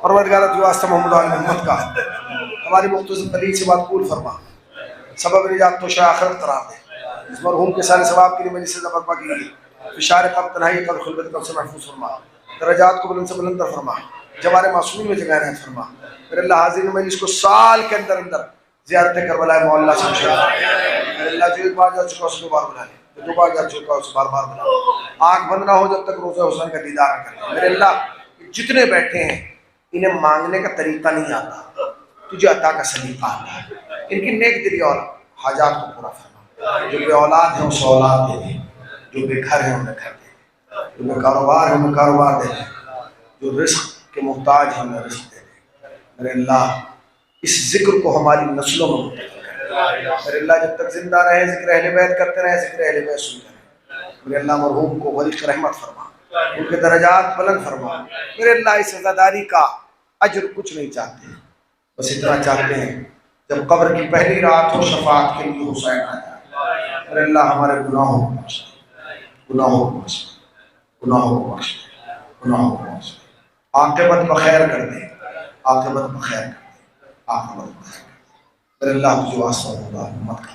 پروردگار تو واسطہ محمد علی محمد کا ہماری مختصر دلیل سے بات قبول فرما، سبب نجات تو شاہ آخرت قرار دے، اس مرحوم کے سارے ثواب کے لیے مجلس سے برپا کیجیے، فشار قبر تنہائی قبر خلوت قبر سے محفوظ فرما، درجات کو بلند سے بلندر فرما، جوار معصومین میں جگہ رحمت فرما۔ میرے اللہ حاضرین مجلس کو سال کے اندر زیارت کربلا معلیٰ سے مشاہدہ، میرے اللہ جو ایک بار جا چکا اس کو بار بنا لے۔ دوبارہ جب چکا اسے بار بار بنا، آنکھ بند نہ ہو جب تک روزہ حسین کا دیدار نہ کرے۔ میرے اللہ جتنے بیٹھے ہیں انہیں مانگنے کا طریقہ نہیں آتا، تجھے عطا کا سلیقہ آتا ہے، ان کی نیک دلی اور حاجات کو پورا فرما۔ جو بے اولاد ہیں اسے اولاد دے دے، جو بے گھر ہیں انہیں گھر دے دے، جو بے کاروبار ہیں انہیں کاروبار دے دے، جو رزق کے محتاج ہیں انہیں رزق دے دے۔ میرے اللہ اس ذکر کو ہماری نسلوں میں منتقل کر۔ میرے اللہ جب تک زندہ رہے ذکر اہل بیت کرتے رہے، ذکر اہل بیت سنتے رہے۔ میرے اللہ مرحوم کو غریق رحمت فرما، ان کے درجات بلند فرما۔ میرے اللہ اس عزاداری کا اجر کچھ نہیں چاہتے، بس اتنا چاہتے ہیں جب قبر کی پہلی رات ہو شفاعت کے لیے حسین آ جائے۔ میرے اللہ ہمارے گناہوں کو بخش دے، گناہوں کو بخش دے، گناہوں کو بخش دے، گناہوں کو بخش دے، عاقبت بخیر کر دے، عاقبت بخیر کر دے، عاقبت بخیر کر دے۔ میرے اللہ تجھے واسطہ ہوگا امت کا،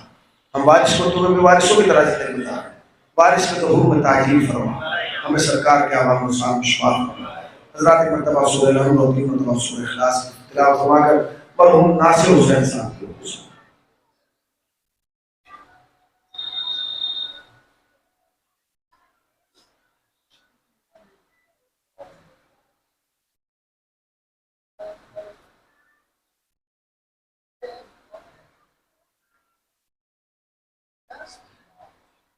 ہم بارش کو تمہیں بھی بارشوں کی طرح زندگی گزاریں، بارش کے ظہور میں تعجیل فرما، ہمیں سرکار کے عوام و سام شمار فرما۔ حضرات مرتبہ سورہ الحمد اور 3 مرتبہ سورہ اخلاص تلاوت فرما کر مرحوم ناصر حسین صاحب